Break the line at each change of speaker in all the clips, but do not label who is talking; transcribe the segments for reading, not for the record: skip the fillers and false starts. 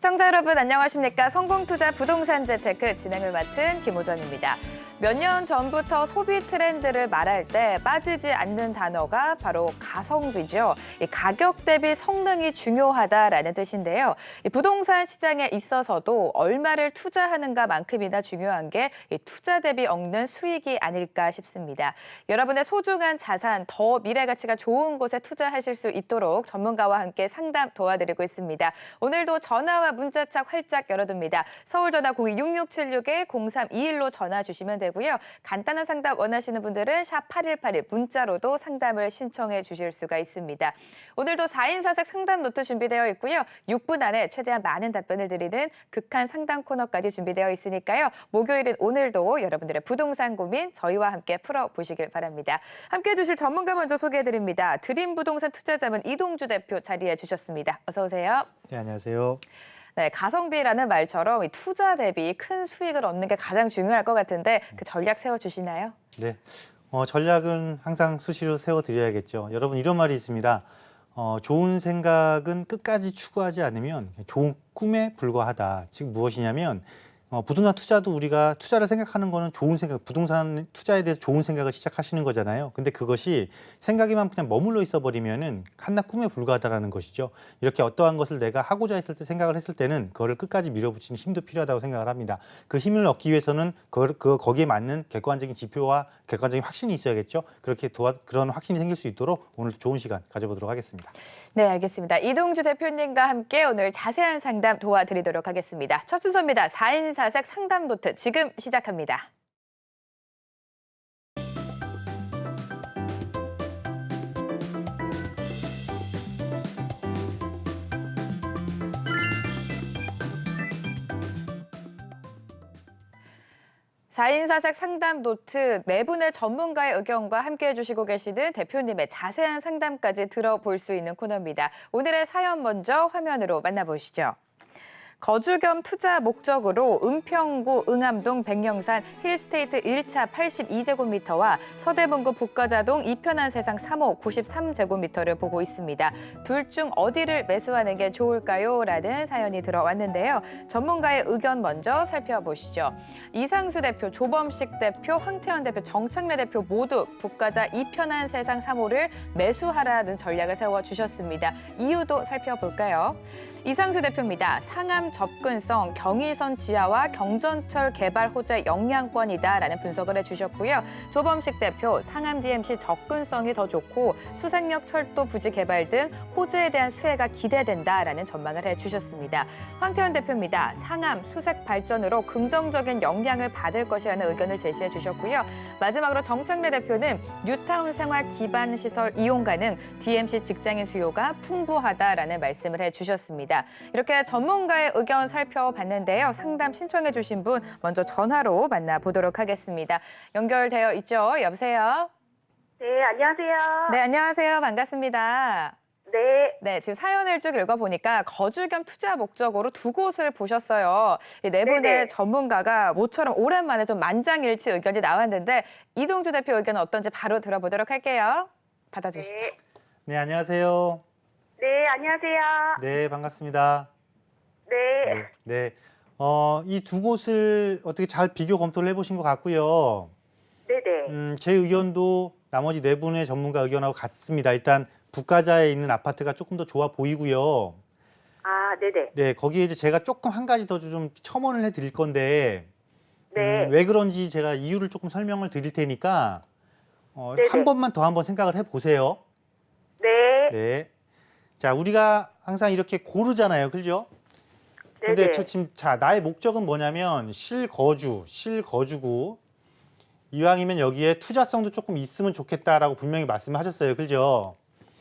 시청자 여러분 안녕하십니까? 성공투자 부동산 재테크 진행을 맡은 김호정입니다. 몇 년 전부터 소비 트렌드를 말할 때 빠지지 않는 단어가 바로 가성비죠. 이 가격 대비 성능이 중요하다라는 뜻인데요. 이 부동산 시장에 있어서도 얼마를 투자하는가만큼이나 중요한 게 이 투자 대비 얻는 수익이 아닐까 싶습니다. 여러분의 소중한 자산, 더 미래 가치가 좋은 곳에 투자하실 수 있도록 전문가와 함께 상담 도와드리고 있습니다. 오늘도 전화와 문자창 활짝 열어둡니다. 서울 전화 02-6676-0321로 전화 주시면 되고요. 간단한 상담 원하시는 분들은 샵 8181 문자로도 상담을 신청해 주실 수가 있습니다. 오늘도 4인 4색 상담 노트 준비되어 있고요. 6분 안에 최대한 많은 답변을 드리는 극한 상담 코너까지 준비되어 있으니까요. 목요일은 오늘도 여러분들의 부동산 고민 저희와 함께 풀어보시길 바랍니다. 함께해 주실 전문가 먼저 소개해드립니다. 드림부동산 투자자문 이동주 대표 자리해 주셨습니다. 어서 오세요.
네, 안녕하세요.
네, 가성비라는 말처럼 투자 대비 큰 수익을 얻는 게 가장 중요할 것 같은데 그 전략 세워주시나요?
네, 전략은 항상 수시로 세워드려야겠죠. 여러분 이런 말이 있습니다. 좋은 생각은 끝까지 추구하지 않으면 좋은 꿈에 불과하다. 즉 무엇이냐면 부동산 투자도 우리가 투자를 생각하는 거는 좋은 생각, 부동산 투자에 대해서 좋은 생각을 시작하시는 거잖아요. 근데 그것이 생각에만 그냥 머물러 있어 버리면은 한낱 꿈에 불과하다라는 것이죠. 이렇게 어떠한 것을 내가 하고자 했을 때 생각을 했을 때는 그거를 끝까지 밀어붙이는 힘도 필요하다고 생각을 합니다. 그 힘을 얻기 위해서는 거기에 맞는 객관적인 지표와 객관적인 확신이 있어야겠죠. 그렇게 그런 확신이 생길 수 있도록 오늘 좋은 시간 가져보도록 하겠습니다.
네, 알겠습니다. 이동주 대표님과 함께 오늘 자세한 상담 도와드리도록 하겠습니다. 첫 순서입니다. 4인 4색 상담 노트 지금 시작합니다. 사인사색 상담 노트 네 분의 전문가의 의견과 함께 해주시고 계시는 대표님의 자세한 상담까지 들어볼 수 있는 코너입니다. 오늘의 사연 먼저 화면으로 만나보시죠. 거주 겸 투자 목적으로 은평구 응암동 백령산 힐스테이트 1차 82제곱미터와 서대문구 북가자동 이편한 세상 3호 93제곱미터를 보고 있습니다. 둘 중 어디를 매수하는 게 좋을까요? 라는 사연이 들어왔는데요. 전문가의 의견 먼저 살펴보시죠. 이상수 대표, 조범식 대표, 황태현 대표, 정창래 대표 모두 북가자 이편한 세상 3호를 매수하라는 전략을 세워주셨습니다. 이유도 살펴볼까요? 이상수 대표입니다. 상암 접근성, 경의선 지하와 경전철 개발 호재 영향권이다라는 분석을 해주셨고요. 조범식 대표, 상암 DMC 접근성이 더 좋고 수색역 철도 부지 개발 등 호재에 대한 수혜가 기대된다라는 전망을 해주셨습니다. 황태현 대표입니다. 상암 수색 발전으로 긍정적인 영향을 받을 것이라는 의견을 제시해 주셨고요. 마지막으로 정창래 대표는 뉴타운 생활 기반 시설 이용 가능, DMC 직장인 수요가 풍부하다라는 말씀을 해주셨습니다. 이렇게 전문가의 의견 살펴봤는데요. 상담 신청해 주신 분 먼저 전화로 만나보도록 하겠습니다. 연결되어 있죠? 여보세요?
네, 안녕하세요.
네, 안녕하세요. 반갑습니다.
네,
네, 지금 사연을 쭉 읽어보니까 거주 겸 투자 목적으로 두 곳을 보셨어요. 이 네 분의
네네.
전문가가 모처럼 오랜만에 좀 만장일치 의견이 나왔는데 이동주 대표 의견은 어떤지 바로 들어보도록 할게요. 받아주시죠.
네,
네, 안녕하세요.
네, 안녕하세요.
네, 반갑습니다.
네,
네. 이 두 곳을 어떻게 잘 비교 검토를 해보신 것 같고요.
네네.
제 의견도 나머지 네 분의 전문가 의견하고 같습니다. 일단 북가자에 있는 아파트가 조금 더 좋아 보이고요.
아, 네네.
네, 거기에 이제 제가 조금 한 가지 더 좀 첨언을 해드릴 건데,
네,
왜 그런지 제가 이유를 조금 설명을 드릴 테니까
네네.
한 번만 더 한번 생각을 해보세요.
네,
네. 자, 우리가 항상 이렇게 고르잖아요. 그죠? 근데
네네.
지금 나의 목적은 뭐냐면 실거주고 이왕이면 여기에 투자성도 조금 있으면 좋겠다라고 분명히 말씀하셨어요. 그죠?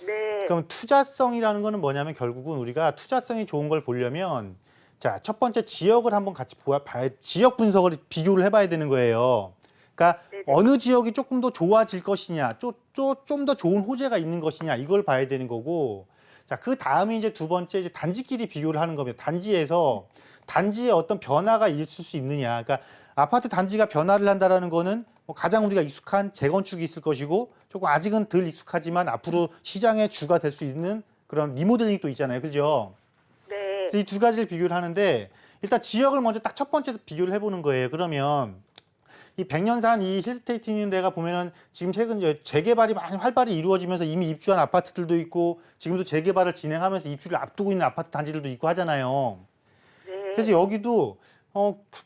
네,
그럼 투자성이라는 거는 뭐냐면 결국은 우리가 투자성이 좋은 걸 보려면 자, 첫 번째 지역을 한번 같이 지역 분석을 비교를 해봐야 되는 거예요. 그러니까
네네.
어느 지역이 조금 더 좋아질 것이냐, 좀 더 좋은 호재가 있는 것이냐 이걸 봐야 되는 거고, 자, 그 다음에 이제 두 번째 이제 단지끼리 비교를 하는 겁니다. 단지에 어떤 변화가 있을 수 있느냐. 그러니까 아파트 단지가 변화를 한다라는 거는 뭐 가장 우리가 익숙한 재건축이 있을 것이고 조금 아직은 덜 익숙하지만 앞으로 시장의 주가 될 수 있는 그런 리모델링이 또 있잖아요. 그죠?
네,
그래서 이 두 가지를 비교를 하는데 일단 지역을 먼저 딱 첫 번째 비교를 해보는 거예요. 그러면 이 백년산 이 힐스테이트 있는 데가 보면은 지금 최근 이제 재개발이 많이 활발히 이루어지면서 이미 입주한 아파트들도 있고 지금도 재개발을 진행하면서 입주를 앞두고 있는 아파트 단지들도 있고 하잖아요.
네.
그래서 여기도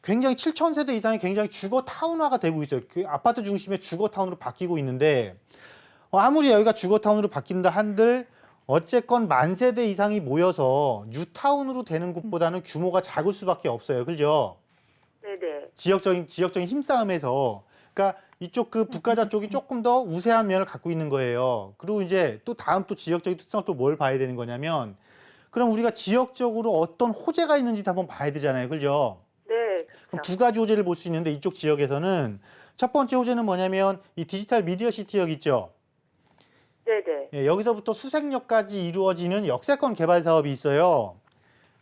굉장히 7천 세대 이상이 굉장히 주거 타운화가 되고 있어요. 그 아파트 중심의 주거 타운으로 바뀌고 있는데 아무리 여기가 주거 타운으로 바뀐다 한들 어쨌건 만 세대 이상이 모여서 뉴타운으로 되는 곳보다는 규모가 작을 수밖에 없어요. 그죠?
네네.
지역적인 힘싸움에서 그러니까 이쪽 그 북가자 쪽이 조금 더 우세한 면을 갖고 있는 거예요. 그리고 이제 또 다음 또 지역적인 특성 또 뭘 봐야 되는 거냐면 그럼 우리가 지역적으로 어떤 호재가 있는지도 한번 봐야 되잖아요. 그죠?
네.
그럼 두 가지 호재를 볼 수 있는데 이쪽 지역에서는 첫 번째 호재는 뭐냐면 이 디지털 미디어 시티역 있죠.
네네.
예, 여기서부터 수색역까지 이루어지는 역세권 개발 사업이 있어요.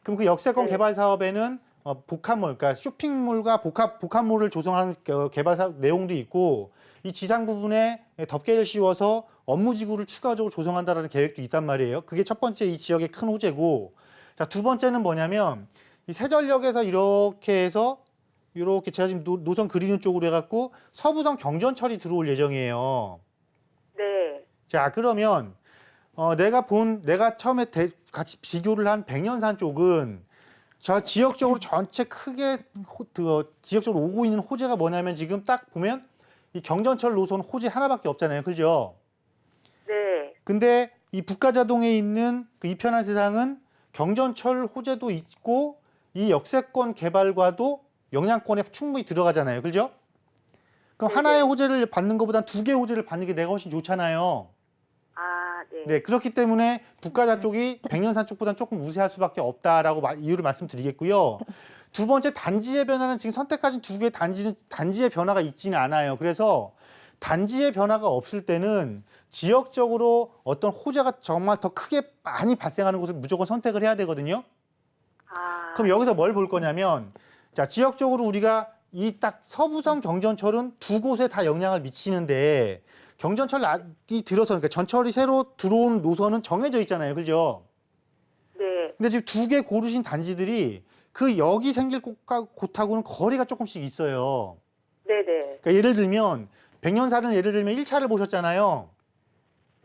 그럼 그 역세권
네.
개발 사업에는 복합몰, 그러니까 쇼핑몰과 복합몰을 조성하는 개발 사업 내용도 있고 이 지상 부분에 덮개를 씌워서 업무지구를 추가적으로 조성한다는 계획도 있단 말이에요. 그게 첫 번째 이 지역의 큰 호재고, 자, 두 번째는 뭐냐면 이 세전역에서 이렇게 해서 이렇게 제가 지금 노선 그리는 쪽으로 해갖고 서부성 경전철이 들어올 예정이에요.
네.
자, 그러면 내가 처음에 같이 비교를 한 백년산 쪽은 저 지역적으로 전체 크게 지역적으로 오고 있는 호재가 뭐냐면 지금 딱 보면 이 경전철 노선 호재 하나밖에 없잖아요. 그죠?
네.
근데 이 북가자동에 있는 그 이편한 세상은 경전철 호재도 있고 이 역세권 개발과도 영향권에 충분히 들어가잖아요. 그죠? 그럼
네네.
하나의 호재를 받는 것보다 두 개의 호재를 받는 게 내가 훨씬 좋잖아요.
아, 네.
네, 그렇기 때문에 북가자 쪽이 백년산 쪽보다는 조금 우세할 수밖에 없다라고 이유를 말씀드리겠고요. 두 번째 단지의 변화는 지금 선택하신 두 개의 단지의 변화가 있지는 않아요. 그래서 단지의 변화가 없을 때는 지역적으로 어떤 호재가 정말 더 크게 많이 발생하는 곳을 무조건 선택을 해야 되거든요.
아.
그럼 여기서 뭘 볼 거냐면, 자, 지역적으로 우리가 이 딱 서부성 경전철은 두 곳에 다 영향을 미치는데 경전철이 들어서 그러니까 전철이 새로 들어온 노선은 정해져 있잖아요. 그죠?
네.
근데 지금 두 개 고르신 단지들이 그 여기 생길 곳하고는 거리가 조금씩 있어요.
네네.
그러니까 예를 들면 백년사는 예를 들면 1차를 보셨잖아요.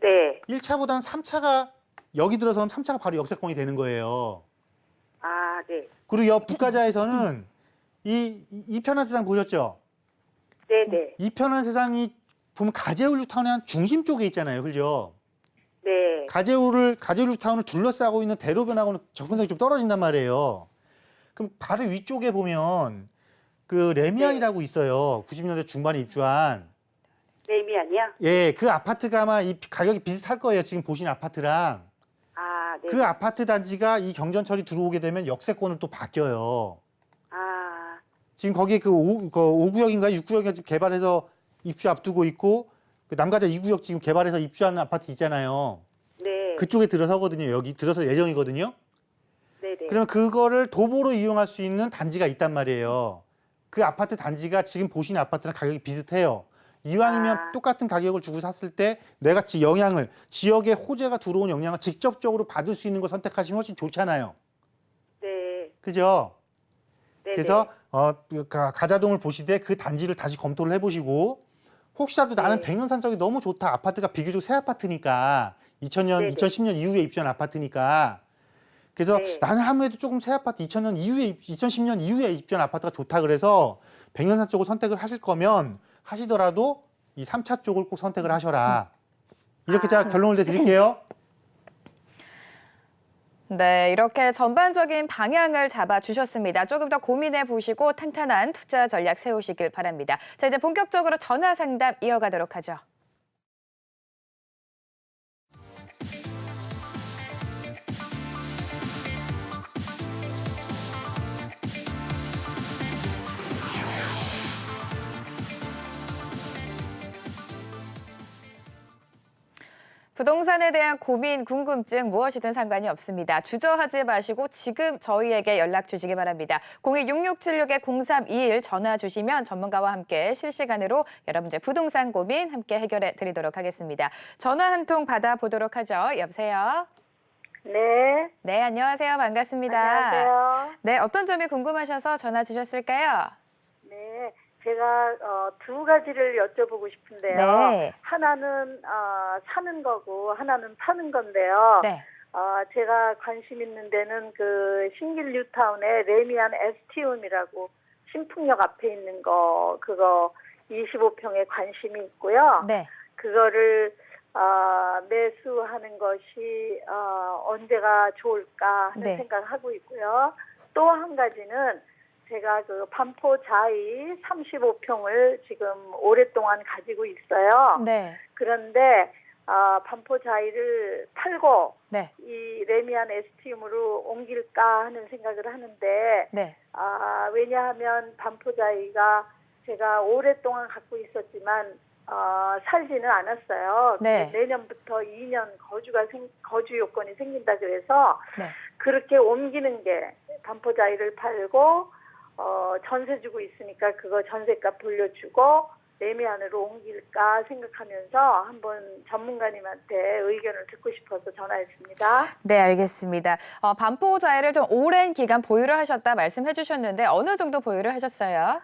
네.
1차보다는 3차가 여기 들어서는 3차가 바로 역세권이 되는 거예요.
아, 네.
그리고 옆 북가자에서는 이편한 세상 보셨죠?
네네.
이편한 세상이 보면 가재울 타운의 한 중심 쪽에 있잖아요. 그죠?
네.
가재울 타운을 둘러싸고 있는 대로변하고는 접근성이 좀 떨어진단 말이에요. 그럼 바로 위쪽에 보면 그 레미안이라고 있어요. 90년대 중반에 입주한.
레미안이요?
예, 그 아파트가 아마 이 가격이 비슷할 거예요. 지금 보신 아파트랑.
아, 네.
그 아파트 단지가 이 경전철이 들어오게 되면 역세권을 또 바뀌어요.
아,
지금 거기에 그 5구역인가 6구역인가 지금 개발해서 입주 앞두고 있고 그 남가자 2구역 지금 개발해서 입주하는 아파트 있잖아요.
네.
그쪽에 들어서거든요. 여기 들어서 예정이거든요.
네네.
그러면 그거를 도보로 이용할 수 있는 단지가 있단 말이에요. 그 아파트 단지가 지금 보시는 아파트랑 가격이 비슷해요. 이왕이면
아.
똑같은 가격을 주고 샀을 때 내가 지역에 호재가 들어온 영향을 직접적으로 받을 수 있는 걸 선택하시면 훨씬 좋잖아요.
네.
그죠?
네네.
그래서 가자동을 보시되 그 단지를 다시 검토를 해보시고 혹시라도 나는
네.
백년산 쪽이 너무 좋다. 아파트가 비교적 새 아파트니까 2000년,
네네.
2010년 이후에 입주한 아파트니까 그래서
네.
나는 아무래도 조금 새 아파트 2010년 이후에 입주한 아파트가 좋다 그래서 백년산 쪽을 선택을 하실 거면 하시더라도 이 3차 쪽을 꼭 선택을 하셔라. 이렇게 제가 결론을 내드릴게요.
네, 이렇게 전반적인 방향을 잡아주셨습니다. 조금 더 고민해 보시고 탄탄한 투자 전략 세우시길 바랍니다. 자, 이제 본격적으로 전화 상담 이어가도록 하죠. 부동산에 대한 고민, 궁금증 무엇이든 상관이 없습니다. 주저하지 마시고 지금 저희에게 연락 주시기 바랍니다. 02-6676-0321 전화 주시면 전문가와 함께 실시간으로 여러분들 부동산 고민 함께 해결해 드리도록 하겠습니다. 전화 한 통 받아보도록 하죠. 여보세요?
네.
네, 안녕하세요. 반갑습니다.
안녕하세요.
네, 어떤 점이 궁금하셔서 전화 주셨을까요?
네. 제가 두 가지를 여쭤보고 싶은데요.
네.
하나는 사는 거고 하나는 파는 건데요.
네.
제가 관심 있는 데는 그 신길 뉴타운의 레미안 에스티움이라고 신풍역 앞에 있는 거 그거 25평에 관심이 있고요.
네.
그거를 매수하는 것이 언제가 좋을까 하는
네.
생각을 하고 있고요. 또 한 가지는 제가 그 반포자이 35평을 지금 오랫동안 가지고 있어요.
네.
그런데 반포자이를 팔고
네.
이 레미안 에스티움으로 옮길까 하는 생각을 하는데
네.
왜냐하면 반포자이가 제가 오랫동안 갖고 있었지만 살지는 않았어요.
네.
내년부터 2년 거주 요건이 생긴다 그래서
네.
그렇게 옮기는 게 반포자이를 팔고 전세 주고 있으니까 그거 전세값 돌려주고 레미안으로 옮길까 생각하면서 한번 전문가님한테 의견을 듣고 싶어서 전화했습니다.
네, 알겠습니다. 반포자이를 좀 오랜 기간 보유를 하셨다 말씀해 주셨는데 어느 정도 보유를 하셨어요?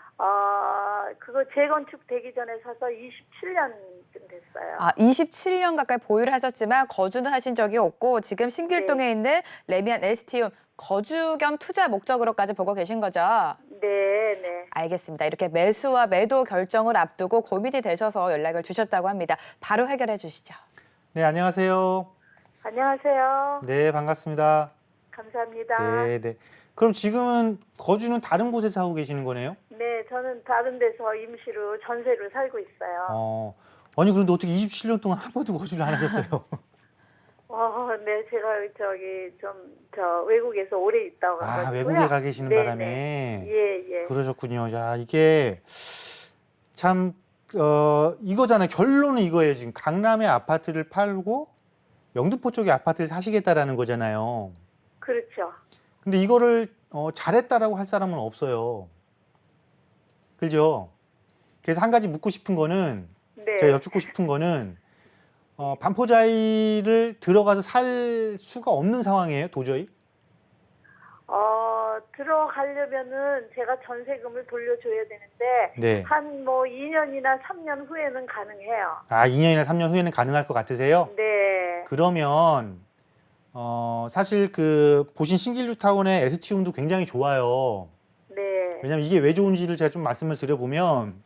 그거 재건축 되기 전에 사서 27년쯤 됐어요.
27년 가까이 보유를 하셨지만 거주는 하신 적이 없고 지금 신길동에 있는 레미안 에스티움 거주 겸 투자 목적으로까지 보고 계신 거죠?
네, 네.
알겠습니다. 이렇게 매수와 매도 결정을 앞두고 고민이 되셔서 연락을 주셨다고 합니다. 바로 해결해 주시죠.
네, 안녕하세요.
안녕하세요.
네, 반갑습니다.
감사합니다.
네, 네. 그럼 지금은 거주는 다른 곳에서 하고 계시는 거네요?
네, 저는 다른 데서 임시로 전세로 살고 있어요.
아니, 그런데 어떻게 27년 동안 한 번도 거주를 안 하셨어요?
네, 제가 외국에서 오래 있다 와가지고요.
외국에 가 계시는
네네.
바람에.
예, 예.
그러셨군요. 야, 이게 참, 이거잖아요. 결론은 이거예요. 지금 강남의 아파트를 팔고 영등포 쪽에 아파트를 사시겠다라는 거잖아요.
그렇죠.
근데 이거를 잘했다라고 할 사람은 없어요. 그죠? 그래서 한 가지 묻고 싶은 거는,
네.
제가 여쭙고 싶은 거는, 반포자이를 들어가서 살 수가 없는 상황이에요, 도저히?
들어가려면은 제가 전세금을 돌려줘야 되는데
네.
한 2년이나 3년 후에는 가능해요.
2년이나 3년 후에는 가능할 것 같으세요?
네.
그러면, 사실 보신 신길뉴타운의 에스티움도 굉장히 좋아요.
네.
왜냐면 이게 왜 좋은지를 제가 좀 말씀을 드려보면,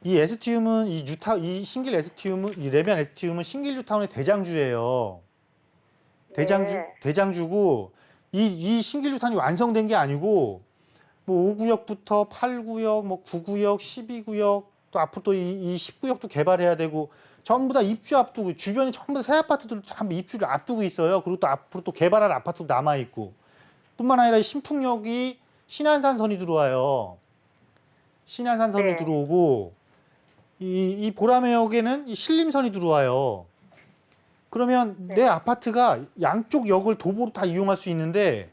이 에스티움은, 이 신길 에스티움은, 이 레미안 에스티움은 신길뉴타운의 대장주예요.
네.
대장주고, 이 신길뉴타운이 완성된 게 아니고, 5구역부터 8구역, 9구역, 12구역, 또 앞으로 또 이 10구역도 개발해야 되고, 전부 다 입주 앞두고, 주변에 전부 다 새 아파트들 전부 입주를 앞두고 있어요. 그리고 또 앞으로 또 개발할 아파트도 남아있고. 뿐만 아니라 신풍역이 신안산선이 들어와요. 신안산선이
네.
들어오고, 이 보라매역에는 이 신림선이 들어와요. 그러면 내 아파트가 양쪽 역을 도보로 다 이용할 수 있는데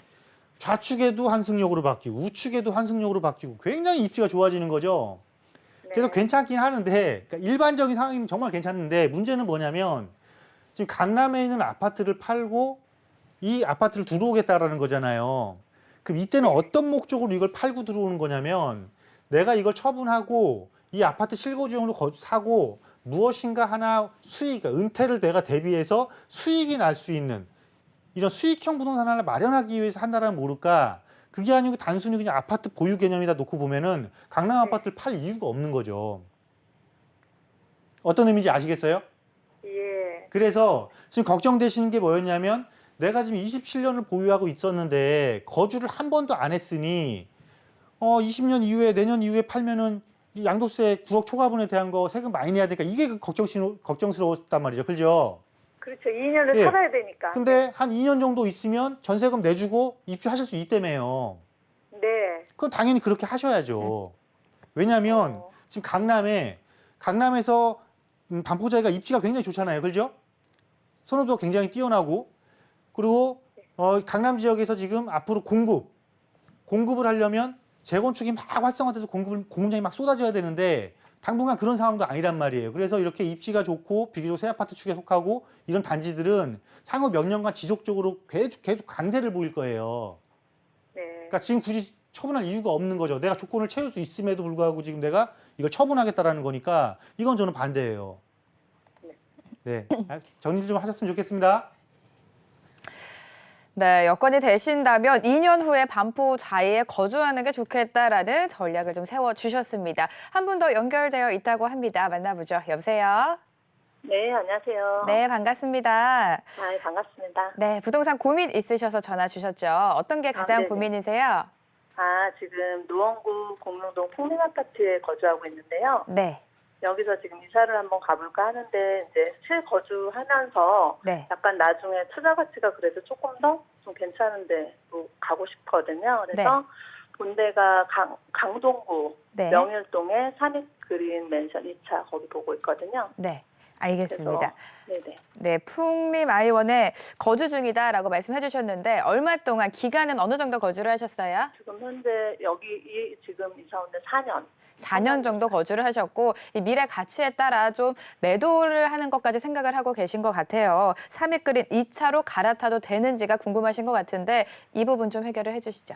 좌측에도 환승역으로 바뀌고 우측에도 환승역으로 바뀌고 굉장히 입지가 좋아지는 거죠. 그래서
네.
괜찮긴 하는데 그러니까 일반적인 상황은 정말 괜찮은데 문제는 뭐냐면 지금 강남에 있는 아파트를 팔고 이 아파트를 들어오겠다라는 거잖아요. 그럼 이때는 어떤 목적으로 이걸 팔고 들어오는 거냐면 내가 이걸 처분하고 이 아파트 실거주용으로 사고 무엇인가 하나 수익, 그러니까 은퇴를 내가 대비해서 수익이 날 수 있는 이런 수익형 부동산 하나를 마련하기 위해서 한다라면 모를까? 그게 아니고 단순히 그냥 아파트 보유 개념이다 놓고 보면은 강남 아파트를 팔 이유가 없는 거죠. 어떤 의미인지 아시겠어요?
예.
그래서 지금 걱정되시는 게 뭐였냐면 내가 지금 27년을 보유하고 있었는데 거주를 한 번도 안 했으니 20년 이후에 내년 이후에 팔면은 이 양도세 9억 초과분에 대한 거 세금 많이 내야 되니까 이게 걱정스러웠단 말이죠. 그죠?
그렇죠. 2년을
예.
살아야 되니까.
근데 한 2년 정도 있으면 전세금 내주고 입주하실 수 있다며요.
네.
그건 당연히 그렇게 하셔야죠. 왜냐하면 지금 강남에서 반포자이가 입지가 굉장히 좋잖아요. 그죠? 선호도가 굉장히 뛰어나고 그리고 강남 지역에서 지금 앞으로 공급을 하려면 재건축이 막 활성화돼서 공급량이 막 쏟아져야 되는데 당분간 그런 상황도 아니란 말이에요. 그래서 이렇게 입지가 좋고 비교적 새 아파트 축에 속하고 이런 단지들은 향후 몇 년간 지속적으로 계속 강세를 보일 거예요.
네.
그러니까 지금 굳이 처분할 이유가 없는 거죠. 내가 조건을 채울 수 있음에도 불구하고 지금 내가 이걸 처분하겠다라는 거니까 이건 저는 반대예요. 네, 정리 좀 하셨으면 좋겠습니다.
네, 여건이 되신다면 2년 후에 반포 자이에 거주하는 게 좋겠다라는 전략을 좀 세워주셨습니다. 한 분 더 연결되어 있다고 합니다. 만나보죠. 여보세요?
네, 안녕하세요.
네, 반갑습니다.
아, 반갑습니다.
네, 부동산 고민 있으셔서 전화 주셨죠. 어떤 게 가장
네네.
고민이세요?
아, 지금 노원구 공릉동 풍림아파트에 거주하고 있는데요.
네,
여기서 지금 이사를 한번 가볼까 하는데 이제 실거주하면서
네,
약간 나중에 투자 가치가 그래도 조금 더 좀 괜찮은데 로 가고 싶거든요. 그래서 본대가 강동구
네,
명일동에 산익그린 맨션 2차 거기 보고 있거든요.
네, 알겠습니다.
그래서, 네네.
네, 풍림 아이원에 거주 중이다라고 말씀해 주셨는데 얼마 동안 기간은 어느 정도 거주를 하셨어요?
지금 현재 여기 지금 이사 온 지 4년.
4년 정도 거주를 하셨고 이 미래 가치에 따라 좀 매도를 하는 것까지 생각을 하고 계신 것 같아요. 삼익그린 2차로 갈아타도 되는지가 궁금하신 것 같은데 이 부분 좀 해결을 해주시죠.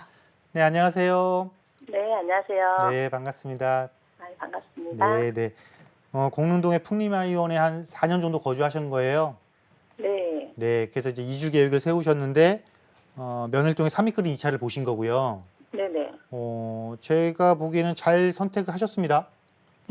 네, 안녕하세요.
네, 안녕하세요.
네, 반갑습니다.
아, 반갑습니다.
네, 네. 공릉동의 풍림아이원에 한 4년 정도 거주하신 거예요.
네.
네, 그래서 이제 이주 계획을 세우셨는데 명일동의 삼익그린 2차를 보신 거고요.
네네.
제가 보기에는 잘 선택을 하셨습니다.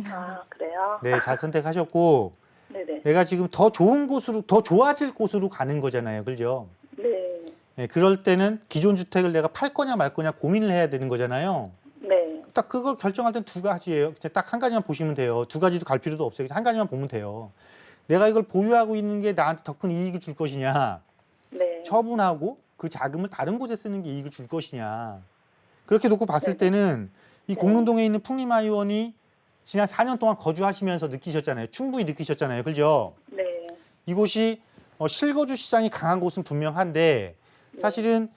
아, 그래요?
네, 잘 선택하셨고
네네.
내가 지금 더 좋은 곳으로, 더 좋아질 곳으로 가는 거잖아요. 그죠?
네.
네, 그럴 때는 기존 주택을 내가 팔 거냐 말 거냐 고민을 해야 되는 거잖아요.
네.
딱 그걸 결정할 땐 두 가지예요. 딱 한 가지만 보시면 돼요. 두 가지도 갈 필요도 없어요. 한 가지만 보면 돼요. 내가 이걸 보유하고 있는 게 나한테 더 큰 이익을 줄 것이냐,
네.
처분하고 그 자금을 다른 곳에 쓰는 게 이익을 줄 것이냐. 그렇게 놓고 봤을
네네.
때는 이
네.
공릉동에 있는 풍림아이원이 지난 4년 동안 거주하시면서 느끼셨잖아요. 충분히 느끼셨잖아요. 그죠?
네.
이곳이 실거주 시장이 강한 곳은 분명한데 사실은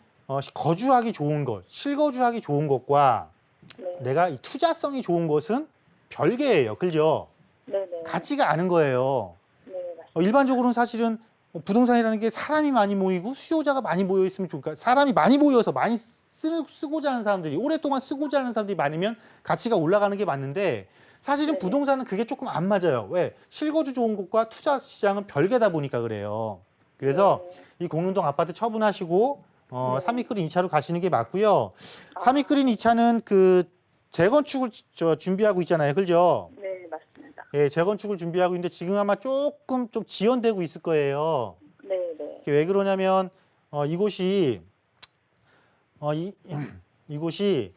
거주하기 좋은 것, 실거주하기 좋은 것과
네.
내가 이 투자성이 좋은 것은 별개예요. 그죠?
네네.
같지가 않은 거예요.
네, 맞습니다.
일반적으로는 사실은 부동산이라는 게 사람이 많이 모이고 수요자가 많이 모여 있으면 좋을까? 사람이 많이 모여서 많이 쓰고자 하는 사람들이 오랫동안 쓰고자 하는 사람들이 많으면 가치가 올라가는 게 맞는데 사실은
네.
부동산은 그게 조금 안 맞아요. 왜? 실거주 좋은 곳과 투자 시장은 별개다 보니까 그래요. 그래서
네.
이 공릉동 아파트 처분하시고
네.
삼익그린 2차로 가시는 게 맞고요.
아.
삼익그린 2차는 그 재건축을 준비하고 있잖아요. 그죠?
네, 맞습니다.
예, 재건축을 준비하고 있는데 지금 아마 조금 좀 지연되고 있을 거예요.
네네.
왜 그러냐면 이곳이 이곳이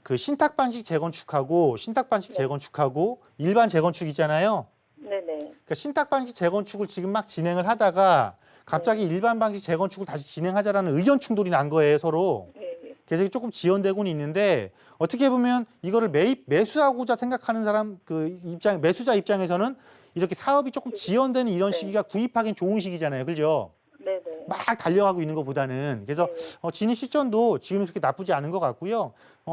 그 신탁 방식 재건축하고
네.
재건축하고 일반 재건축 있잖아요.
네네.
그러니까 신탁 방식 재건축을 지금 막 진행을 하다가 갑자기
네.
일반 방식 재건축을 다시 진행하자라는 의견 충돌이 난 거예요, 서로.
네.
그래서 조금 지연되고는 있는데 어떻게 보면 이거를 매수하고자 생각하는 사람 매수자 입장에서는 이렇게 사업이 조금 지연되는 이런
네.
시기가 구입하기엔 좋은 시기잖아요. 그죠?
네네.
막 달려가고 있는 것보다는. 그래서
네.
진입 시점도 지금 그렇게 나쁘지 않은 것 같고요.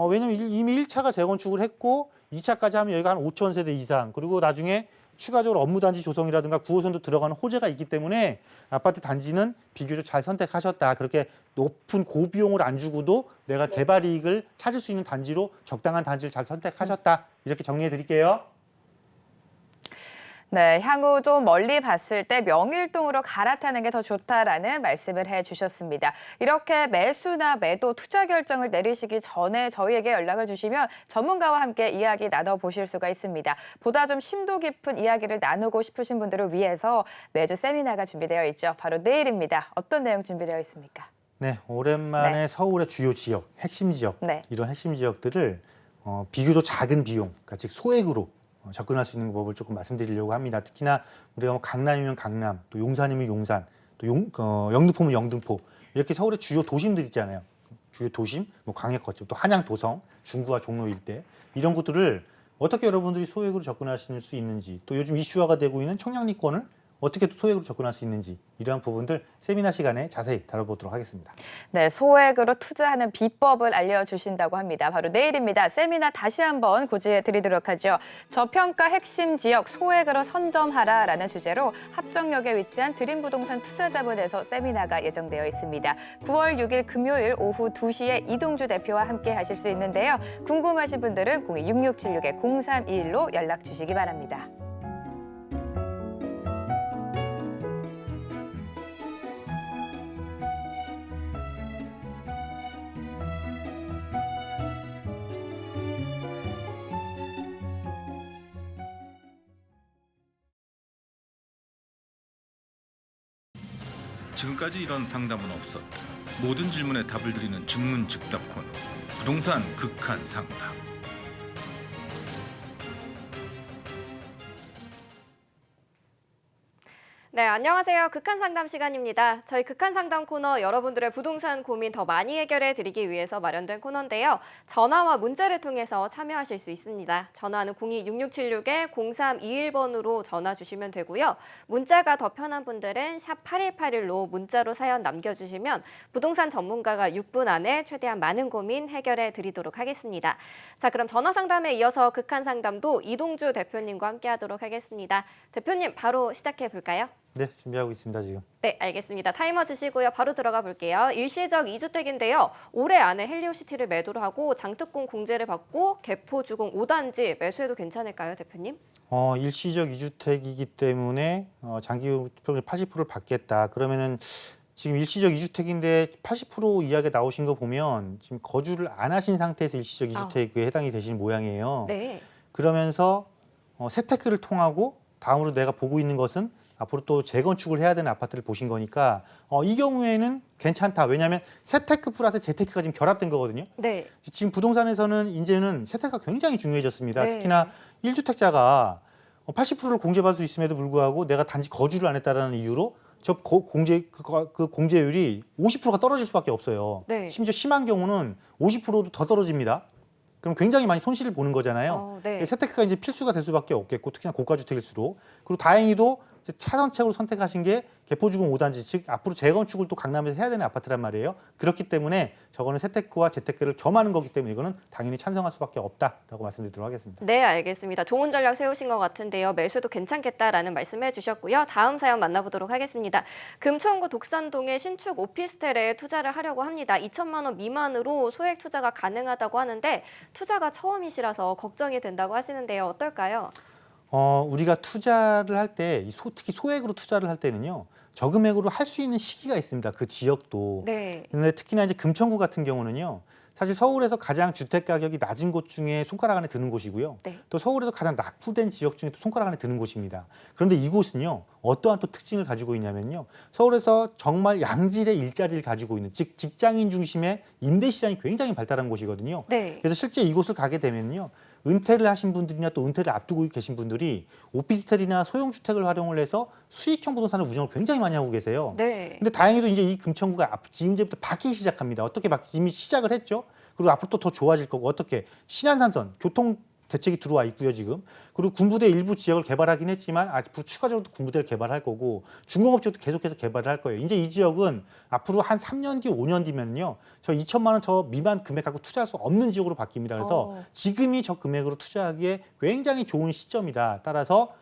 왜냐면 이미 1차가 재건축을 했고 2차까지 하면 여기가 한 5천 세대 이상 그리고 나중에 추가적으로 업무단지 조성이라든가 9호선도 들어가는 호재가 있기 때문에 아파트 단지는 비교적 잘 선택하셨다. 그렇게 높은 고비용을 안 주고도 내가
네.
개발 이익을 찾을 수 있는 단지로 적당한 단지를 잘 선택하셨다. 이렇게 정리해 드릴게요.
네, 향후 좀 멀리 봤을 때 명일동으로 갈아타는 게 더 좋다라는 말씀을 해주셨습니다. 이렇게 매수나 매도, 투자 결정을 내리시기 전에 저희에게 연락을 주시면 전문가와 함께 이야기 나눠보실 수가 있습니다. 보다 좀 심도 깊은 이야기를 나누고 싶으신 분들을 위해서 매주 세미나가 준비되어 있죠. 바로 내일입니다. 어떤 내용 준비되어 있습니까?
네, 오랜만에 서울의 주요 지역, 핵심 지역,
네.
이런 핵심 지역들을 비교적 작은 비용, 그러니까 즉 소액으로 접근할 수 있는 법을 조금 말씀드리려고 합니다. 특히나 우리가 뭐 강남이면 강남, 또 용산이면 용산, 또 영등포면 영등포 이렇게 서울의 주요 도심들 있잖아요. 주요 도심, 뭐 광역 거점, 또 한양 도성, 중구와 종로 일대 이런 곳들을 어떻게 여러분들이 소액으로 접근하실 수 있는지, 또 요즘 이슈화가 되고 있는 청량리권을 어떻게 또 소액으로 접근할 수 있는지 이러한 부분들 세미나 시간에 자세히 다뤄보도록 하겠습니다.
네, 소액으로 투자하는 비법을 알려주신다고 합니다. 바로 내일입니다. 세미나 다시 한번 고지해 드리도록 하죠. 저평가 핵심 지역 소액으로 선점하라라는 주제로 합정역에 위치한 드림부동산 투자자본에서 세미나가 예정되어 있습니다. 9월 6일 금요일 오후 2시에 이동주 대표와 함께 하실 수 있는데요. 궁금하신 분들은 02-6676-0321로 연락 주시기 바랍니다.
지금까지 이런 상담은 없었다. 모든 질문에 답을 드리는 즉문즉답 코너. 부동산 극한 상담.
네, 안녕하세요. 극한 상담 시간입니다. 저희 극한 상담 코너 여러분들의 부동산 고민 더 많이 해결해 드리기 위해서 마련된 코너인데요. 전화와 문자를 통해서 참여하실 수 있습니다. 전화는 02-6676-0321번으로 전화 주시면 되고요. 문자가 더 편한 분들은 샵 8181로 문자로 사연 남겨주시면 부동산 전문가가 6분 안에 최대한 많은 고민 해결해 드리도록 하겠습니다. 자, 그럼 전화 상담에 이어서 극한 상담도 이동주 대표님과 함께 하도록 하겠습니다. 대표님, 바로 시작해 볼까요?
네, 준비하고 있습니다, 지금.
네, 알겠습니다. 타이머 주시고요. 바로 들어가 볼게요. 일시적 2주택인데요. 올해 안에 헬리오시티를 매도를 하고 장특공 공제를 받고 개포주공 5단지 매수해도 괜찮을까요, 대표님?
일시적 2주택이기 때문에 장기 평균 80%를 받겠다. 그러면은 지금 일시적 2주택인데 80% 이하게 나오신 거 보면 지금 거주를 안 하신 상태에서 일시적 2주택에 해당이 되시는 모양이에요.
네.
그러면서 세테크를 통하고 다음으로 내가 보고 있는 것은 앞으로 또 재건축을 해야 되는 아파트를 보신 거니까 이 경우에는 괜찮다. 왜냐하면 세테크 플러스 재테크가 지금 결합된 거거든요.
네.
지금 부동산에서는 이제는 세테크가 굉장히 중요해졌습니다.
네.
특히나 1주택자가 80%를 공제받을 수 있음에도 불구하고 내가 단지 거주를 안 했다는 이유로 그 공제율이 50%가 떨어질 수밖에 없어요.
네.
심지어 심한 경우는 50%도 더 떨어집니다. 그럼 굉장히 많이 손실을 보는 거잖아요.
네.
세테크가 이제 필수가 될 수밖에 없겠고 특히나 고가주택일수록. 그리고 다행히도 차선책으로 선택하신 게 개포주공 5단지, 즉 앞으로 재건축을 또 강남에서 해야 되는 아파트란 말이에요. 그렇기 때문에 저거는 세테크와 재테크를 겸하는 거기 때문에 이거는 당연히 찬성할 수밖에 없다라고 말씀드리도록 하겠습니다.
네, 알겠습니다. 좋은 전략 세우신 것 같은데요. 매수해도 괜찮겠다라는 말씀해 주셨고요. 다음 사연 만나보도록 하겠습니다. 금천구 독산동의 신축 오피스텔에 투자를 하려고 합니다. 2천만 원 미만으로 소액 투자가 가능하다고 하는데 투자가 처음이시라서 걱정이 된다고 하시는데요. 어떨까요?
우리가 투자를 할 때, 특히 소액으로 투자를 할 때는요, 저금액으로 할 수 있는 시기가 있습니다. 그 지역도.
네.
근데 특히나 이제 금천구 같은 경우는요, 사실 서울에서 가장 주택 가격이 낮은 곳 중에 손가락 안에 드는 곳이고요.
네.
또 서울에서 가장 낙후된 지역 중에 또 손가락 안에 드는 곳입니다. 그런데 이곳은요, 어떠한 또 특징을 가지고 있냐면요, 서울에서 정말 양질의 일자리를 가지고 있는, 즉 직장인 중심의 임대 시장이 굉장히 발달한 곳이거든요.
네.
그래서 실제 이곳을 가게 되면요, 은퇴를 하신 분들이나 또 은퇴를 앞두고 계신 분들이 오피스텔이나 소형주택을 활용을 해서 수익형 부동산을 운영을 굉장히 많이 하고 계세요.
네.
근데 다행히도 이제 이 금천구가 지금 이제부터 바뀌기 시작합니다. 어떻게 이미 시작을 했죠. 그리고 앞으로 또 더 좋아질 거고 어떻게 신안산선 교통 대책이 들어와 있고요 지금. 그리고 군부대 일부 지역을 개발하긴 했지만 앞으로 추가적으로 군부대를 개발할 거고 중공업 지역도 계속해서 개발을 할 거예요. 이제 이 지역은 앞으로 한 3년 뒤, 5년 뒤면요. 저 2천만 원 저 미만 금액 갖고 투자할 수 없는 지역으로 바뀝니다. 그래서 지금이 저 금액으로 투자하기에 굉장히 좋은 시점이다. 따라서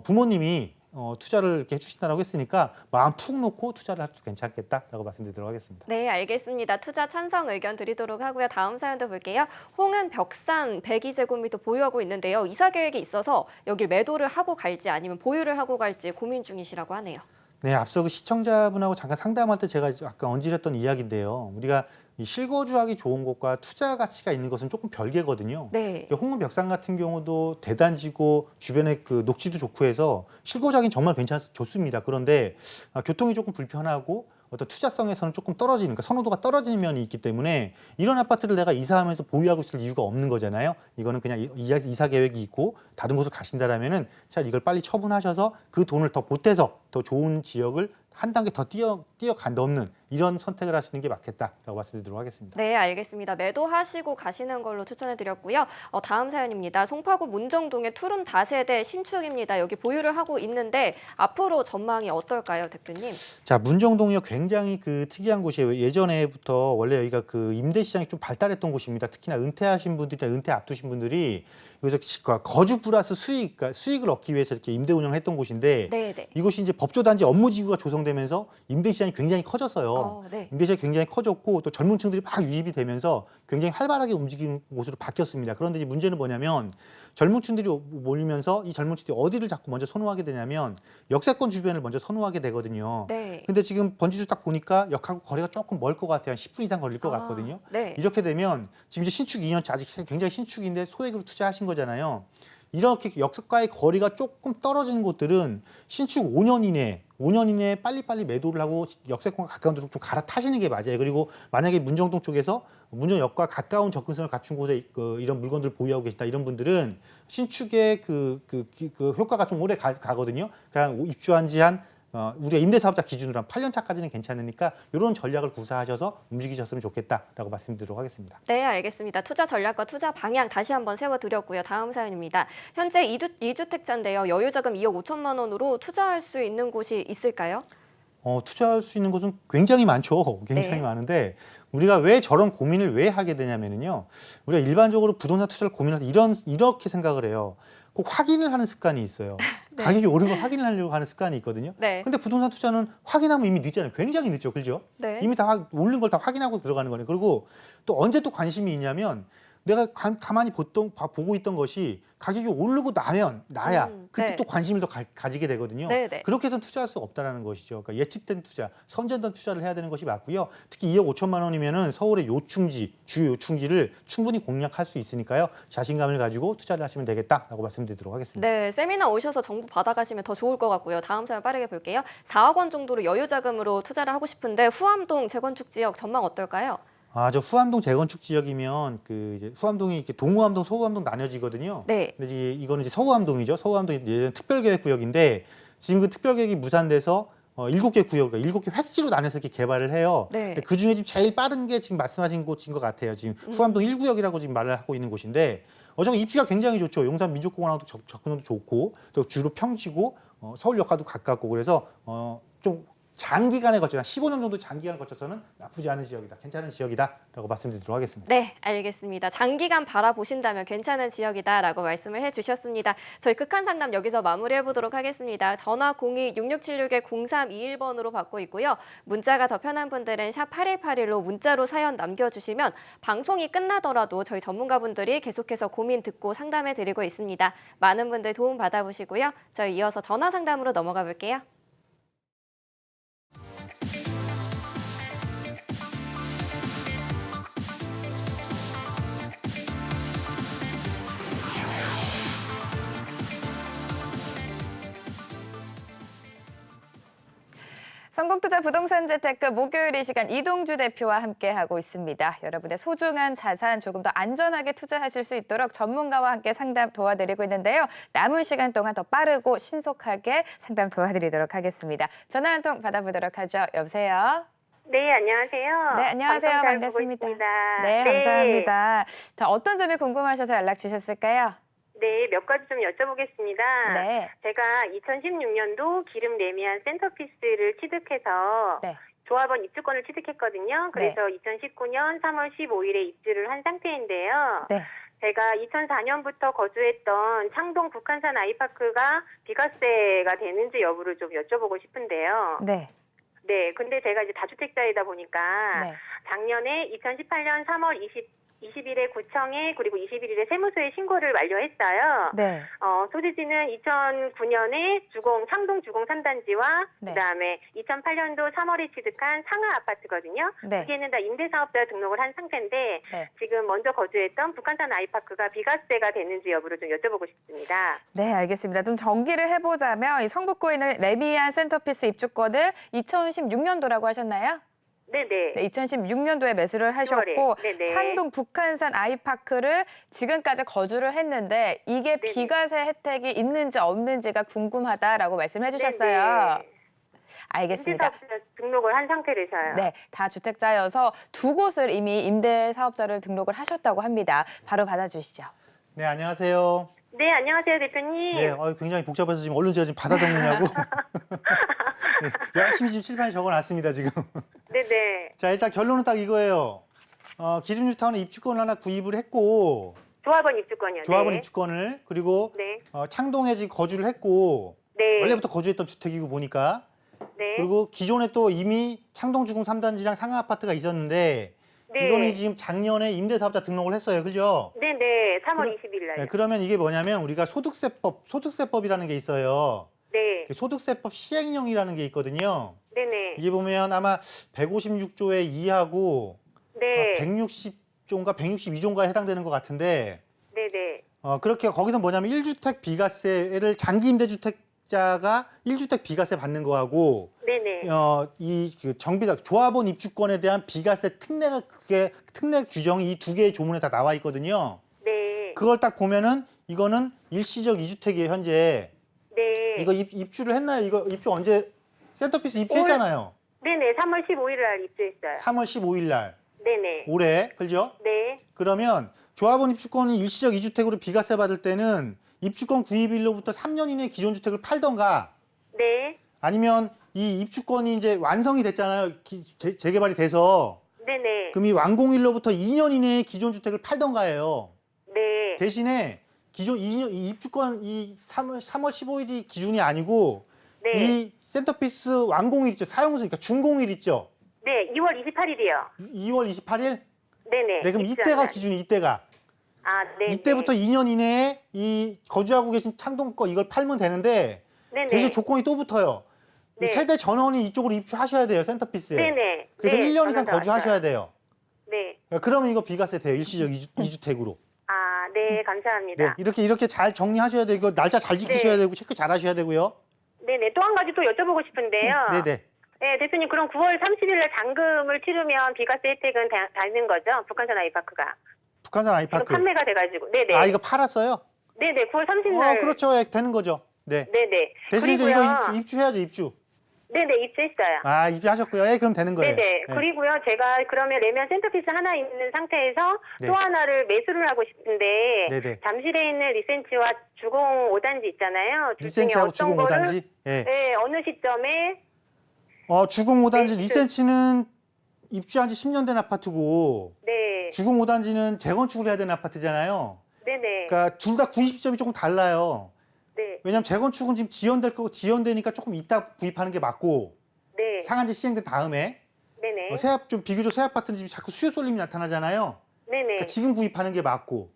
부모님이 투자를 이렇게 해주신다고 했으니까 마음 푹 놓고 투자를 해도 괜찮겠다라고 말씀드리도록 하겠습니다.
네, 알겠습니다. 투자 찬성 의견 드리도록 하고요. 다음 사연도 볼게요. 홍은 벽산 102제곱미터 보유하고 있는데요. 이사 계획이 있어서 여기 매도를 하고 갈지 아니면 보유를 하고 갈지 고민 중이시라고 하네요.
네, 앞서 그 시청자분하고 잠깐 상담할 때 제가 아까 언질했던 이야기인데요. 우리가 이 실거주하기 좋은 곳과 투자 가치가 있는 것은 조금 별개거든요.
네.
홍은 벽산 같은 경우도 대단지고 주변에 그 녹지도 좋고 해서 실거주하기는 정말 좋습니다. 그런데 교통이 조금 불편하고 어떤 투자성에서는 조금 떨어지는, 그러니까 선호도가 떨어지는 면이 있기 때문에 이런 아파트를 내가 이사하면서 보유하고 있을 이유가 없는 거잖아요. 이거는 그냥 이사 계획이 있고 다른 곳을 가신다라면은 차라리 이걸 빨리 처분하셔서 그 돈을 더 보태서 더 좋은 지역을 한 단계 더 넘는 이런 선택을 하시는 게 맞겠다라고 말씀드리도록 하겠습니다.
네, 알겠습니다. 매도하시고 가시는 걸로 추천해드렸고요. 다음 사연입니다. 송파구 문정동의 투룸 다세대 신축입니다. 여기 보유를 하고 있는데 앞으로 전망이 어떨까요, 대표님?
자, 문정동이요 굉장히 그 특이한 곳이에요. 예전에부터 원래 여기가 그 임대 시장이 좀 발달했던 곳입니다. 특히나 은퇴하신 분들이나 은퇴 앞두신 분들이 여기서 거주 플러스 수익, 그러니까 수익을 얻기 위해서 이렇게 임대 운영을 했던 곳인데
네, 네.
이곳이 이제 법조단지 업무지구가 조성되면서 임대 시장이 굉장히 커졌어요.
네.
임대 시장이 굉장히 커졌고 또 젊은 층들이 막 유입이 되면서 굉장히 활발하게 움직이는 곳으로 바뀌었습니다. 그런데 이제 문제는 뭐냐면 젊은 층들이 몰리면서 이 젊은 층들이 어디를 자꾸 먼저 선호하게 되냐면 역세권 주변을 먼저 선호하게 되거든요.
네.
근데 지금 번지수 딱 보니까 역하고 거리가 조금 멀 것 같아요. 한 10분 이상 걸릴 것 같거든요.
네.
이렇게 되면 지금 이제 신축 2년차 아직 굉장히 신축인데 소액으로 투자하신 거잖아요. 이렇게 역세과의 거리가 조금 떨어지는 곳들은 신축 5년 이내에 빨리빨리 매도를 하고 역세권과 가까운 데로 좀 갈아타시는 게 맞아요. 그리고 만약에 문정동 쪽에서 문정역과 가까운 접근성을 갖춘 곳에 이런 물건들을 보유하고 계시다 이런 분들은 신축의 그 효과가 좀 오래 가거든요. 그냥 입주한 지 한 우리가 임대사업자 기준으로 한 8년 차까지는 괜찮으니까 이런 전략을 구사하셔서 움직이셨으면 좋겠다라고 말씀드리도록 하겠습니다.
네, 알겠습니다. 투자 전략과 투자 방향 다시 한번 세워드렸고요. 다음 사연입니다. 현재 이주택자인데요. 여유자금 2억 5천만 원으로 투자할 수 있는 곳이 있을까요?
투자할 수 있는 곳은 굉장히 많죠. 굉장히
네.
많은데 우리가 왜 저런 고민을 왜 하게 되냐면요. 우리가 일반적으로 부동산 투자를 고민할 때 이렇게 생각을 해요. 꼭 확인을 하는 습관이 있어요.
네.
가격이 오른 걸 확인을 하려고 하는 습관이 있거든요.
네.
근데 부동산 투자는 확인하면 이미 늦잖아요. 굉장히 늦죠. 그죠?
네.
이미 다 오른 걸 다 확인하고 들어가는 거예요. 그리고 또 언제 또 관심이 있냐면 내가 가만히 보고 있던 것이 가격이 오르고 나야 그때
네.
또 관심을 더 가지게 되거든요.
네, 네.
그렇게 해서 투자할 수가 없다는 것이죠. 그러니까 예측된 투자, 선전된 투자를 해야 되는 것이 맞고요. 특히 2억 5천만 원이면은 서울의 주요 요충지를 충분히 공략할 수 있으니까요. 자신감을 가지고 투자를 하시면 되겠다라고 말씀드리도록 하겠습니다.
네, 세미나 오셔서 정보 받아가시면 더 좋을 것 같고요. 다음 사연 빠르게 볼게요. 4억 원 정도로 여유자금으로 투자를 하고 싶은데 후암동 재건축 지역 전망 어떨까요?
저 후암동 재건축 지역이면 이제 후암동이 이렇게 동후암동, 서후암동 나뉘어지거든요.
네.
근데 이거는 이제 서후암동이죠. 서후암동이 예전 특별계획구역인데 지금 그 특별계획이 무산돼서 7개 구역, 7개 획지로 나눠서 이렇게 개발을 해요.
네.
그 중에 지금 제일 빠른 게 지금 말씀하신 곳인 것 같아요. 지금 후암동 1구역이라고 지금 말을 하고 있는 곳인데 어저께 입지가 굉장히 좋죠. 용산 민족공원하고 접근도 좋고 또 주로 평지고 서울역과도 가깝고 그래서 좀 장기간에 거쳐서 15년 정도 장기간에 거쳐서는 나쁘지 않은 지역이다. 괜찮은 지역이다라고 말씀드리도록 하겠습니다.
네, 알겠습니다. 장기간 바라보신다면 괜찮은 지역이다라고 말씀을 해주셨습니다. 저희 극한 상담 여기서 마무리해보도록 하겠습니다. 전화 02-6676-0321번으로 받고 있고요. 문자가 더 편한 분들은 샵 8181로 문자로 사연 남겨주시면 방송이 끝나더라도 저희 전문가분들이 계속해서 고민 듣고 상담해드리고 있습니다. 많은 분들 도움 받아보시고요. 저희 이어서 전화 상담으로 넘어가 볼게요.
성공투자 부동산 재테크 목요일 이 시간 이동주 대표와 함께하고 있습니다. 여러분의 소중한 자산 조금 더 안전하게 투자하실 수 있도록 전문가와 함께 상담 도와드리고 있는데요. 남은 시간 동안 더 빠르고 신속하게 상담 도와드리도록 하겠습니다. 전화 한 통 받아보도록 하죠. 여보세요?
네, 안녕하세요.
네, 안녕하세요.
방송 잘
반갑습니다.
보고 있습니다.
네, 감사합니다. 자, 어떤 점이 궁금하셔서 연락 주셨을까요?
네, 몇 가지 좀 여쭤보겠습니다.
네.
제가 2016년도 기름 레미안 센터피스를 취득해서
네.
조합원 입주권을 취득했거든요. 그래서 2019년 3월 15일에 입주를 한 상태인데요.
네.
제가 2004년부터 거주했던 창동 북한산 아이파크가 비과세가 되는지 여부를 좀 여쭤보고 싶은데요.
네.
네, 근데 제가 이제 다주택자이다 보니까
네.
작년에 2018년 3월 20일에 구청에 그리고 21일에 세무서에 신고를 완료했어요.
네.
소재지는 2009년에 창동 주공 3단지와
네.
그다음에 2008년도 3월에 취득한 상하 아파트거든요.
네.
두 개는 다 임대사업자 등록을 한 상태인데
네.
지금 먼저 거주했던 북한산 아이파크가 비과세가 되는지 여부를 좀 여쭤보고 싶습니다.
네, 알겠습니다. 좀 정리를 해보자면 이 성북구에 있는 레미안 센터피스 입주권을 2016년도라고 하셨나요?
네네.
네, 2016년도에 매수를 하셨고
네네.
창동 북한산 아이파크를 지금까지 거주를 했는데 이게
네네.
비과세 혜택이 있는지 없는지가 궁금하다라고 말씀해 주셨어요.
네네.
알겠습니다.
임대사업자 등록을 한 상태라서요.
네, 다주택자여서 두 곳을 이미 임대사업자를 등록을 하셨다고 합니다. 바로 받아주시죠.
네, 안녕하세요.
네, 안녕하세요, 대표님.
네, 굉장히 복잡해서 지금 얼른 제가 지금 받아 적느냐고. 네, 열심히 지금 칠판에 적어놨습니다, 지금.
네네.
자, 일단 결론은 딱 이거예요. 기름뉴타운에 입주권을 하나 구입을 했고,
조합원 입주권이요.
조합원
네.
입주권을, 그리고
네.
창동에 지금 거주를 했고,
네.
원래부터 거주했던 주택이고 보니까,
네.
그리고 기존에 또 이미 창동주공 3단지랑 상하 아파트가 있었는데,
네.
이거는 지금 작년에 임대사업자 등록을 했어요, 그죠?
네네. 3월 20일 날.
네, 그러면 이게 뭐냐면 우리가 소득세법이라는 게 있어요.
네.
소득세법 시행령이라는 게 있거든요.
네네.
이게 보면 아마 156조에 2하고
네.
160조인가 162조인가에 해당되는 것 같은데
네네.
그렇게 거기서 뭐냐면 1주택 비과세를 장기 임대주택자가 1주택 비과세 받는 거하고
네네.
그 정비자 조합원 입주권에 대한 비과세 특례 규정이 이 두 개의 조문에 다 나와 있거든요.
네.
그걸 딱 보면은 이거는 일시적 2주택이에요, 현재.
네.
이거 입주를 했나요? 이거 입주 언제 센터피스 입주했잖아요.
네네. 3월 15일 날 입주했어요.
3월 15일 날
네네.
올해. 그죠?
네.
그러면 조합원 입주권이 일시적 2주택으로 비과세 받을 때는 입주권 구입일로부터 3년 이내에 기존 주택을 팔던가
네.
아니면 이 입주권이 이제 완성이 됐잖아요. 재개발이 돼서.
네네.
그럼 이 완공일로부터 2년 이내에 기존 주택을 팔던가예요.
네.
대신에 기존 이 입주권 이 3월 15일이 기준이 아니고
네.
이 센터피스 완공일 있죠. 사용서 그러니까 준공일 있죠.
네. 2월 28일이요.
2월 28일?
네네.
네, 그럼 이때가 기준이 이때가.
아, 네.
이때부터 2년 이내에 이 거주하고 계신 창동 거 이걸 팔면 되는데
네네.
대신 조건이 또 붙어요. 이
네.
세대 전원이 이쪽으로 입주하셔야 돼요. 센터피스에.
네네.
그래서
네.
1년 이상
전화도
거주하셔야
왔어요.
돼요.
네.
그러면 이거 비과세 돼요. 일시적 2주택으로.
아, 네. 감사합니다.
네, 이렇게 잘 정리하셔야 되고 이거 날짜 잘 지키셔야
네.
되고 체크 잘 하셔야 되고요.
네네. 또 한 가지 또 여쭤보고 싶은데요.
네네.
네, 대표님, 그럼 9월 30일 날 잔금을 치르면 비과세 혜택은 닿는 거죠? 북한산 아이파크가.
북한산 아이파크.
지금 판매가 돼가지고. 네네.
아, 이거 팔았어요?
네네. 9월 30일 날.
그렇죠. 예, 되는 거죠. 네.
네네.
대신 이제
그리고요.
이거 입주해야죠, 입주.
네네. 입주했어요.
아, 입주하셨고요. 예, 그럼 되는 거예요.
네네.
예.
그리고요, 제가 그러면 레미안 센터피스 하나 있는 상태에서
네.
또 하나를 매수를 하고 싶은데
네네.
잠실에 있는 리센치와 주공 5단지 있잖아요. 둘 중에
리센치하고
어떤
주공
거를
5단지? 예.
네, 어느 시점에
주공 5단지
네,
리센치는 입주한 지 10년 된 아파트고
네,
주공 5단지는 재건축을 해야 되는 아파트잖아요.
네네,
그러니까 둘 다 구입 시점이 조금 달라요.
네,
왜냐하면 재건축은 지금 지연될 거고 지연되니까 조금 이따 구입하는 게 맞고
네,
상한제 시행된 다음에
네네,
좀 비교적 새 아파트는 지금 자꾸 수요 쏠림이 나타나잖아요.
네네,
그러니까 지금 구입하는 게 맞고.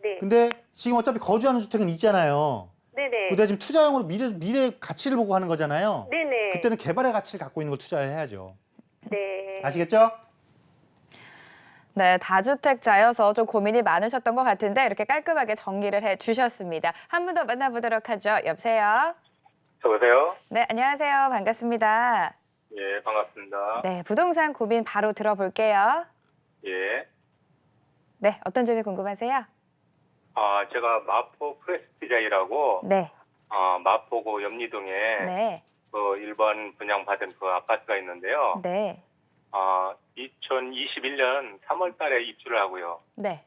네,
근데 지금 어차피 거주하는 주택은 있잖아요.
네네,
근데 지금 투자용으로 미래 가치를 보고 하는 거잖아요.
네네,
그때는 개발의 가치를 갖고 있는 걸 투자를 해야죠.
네.
아시겠죠?
네, 다주택자여서 좀 고민이 많으셨던 것 같은데 이렇게 깔끔하게 정리를 해주셨습니다. 한 분 더 만나보도록 하죠. 여보세요?
여보세요?
네, 안녕하세요. 반갑습니다.
예, 반갑습니다.
네, 부동산 고민 바로 들어볼게요.
예.
네, 어떤 점이 궁금하세요?
제가 마포 프레스티자이라고,
네,
마포구 염리동에
네,
그 1번 분양받은 그 아파트가 있는데요.
네,
2021년 3월 달에 입주를 하고요.
네,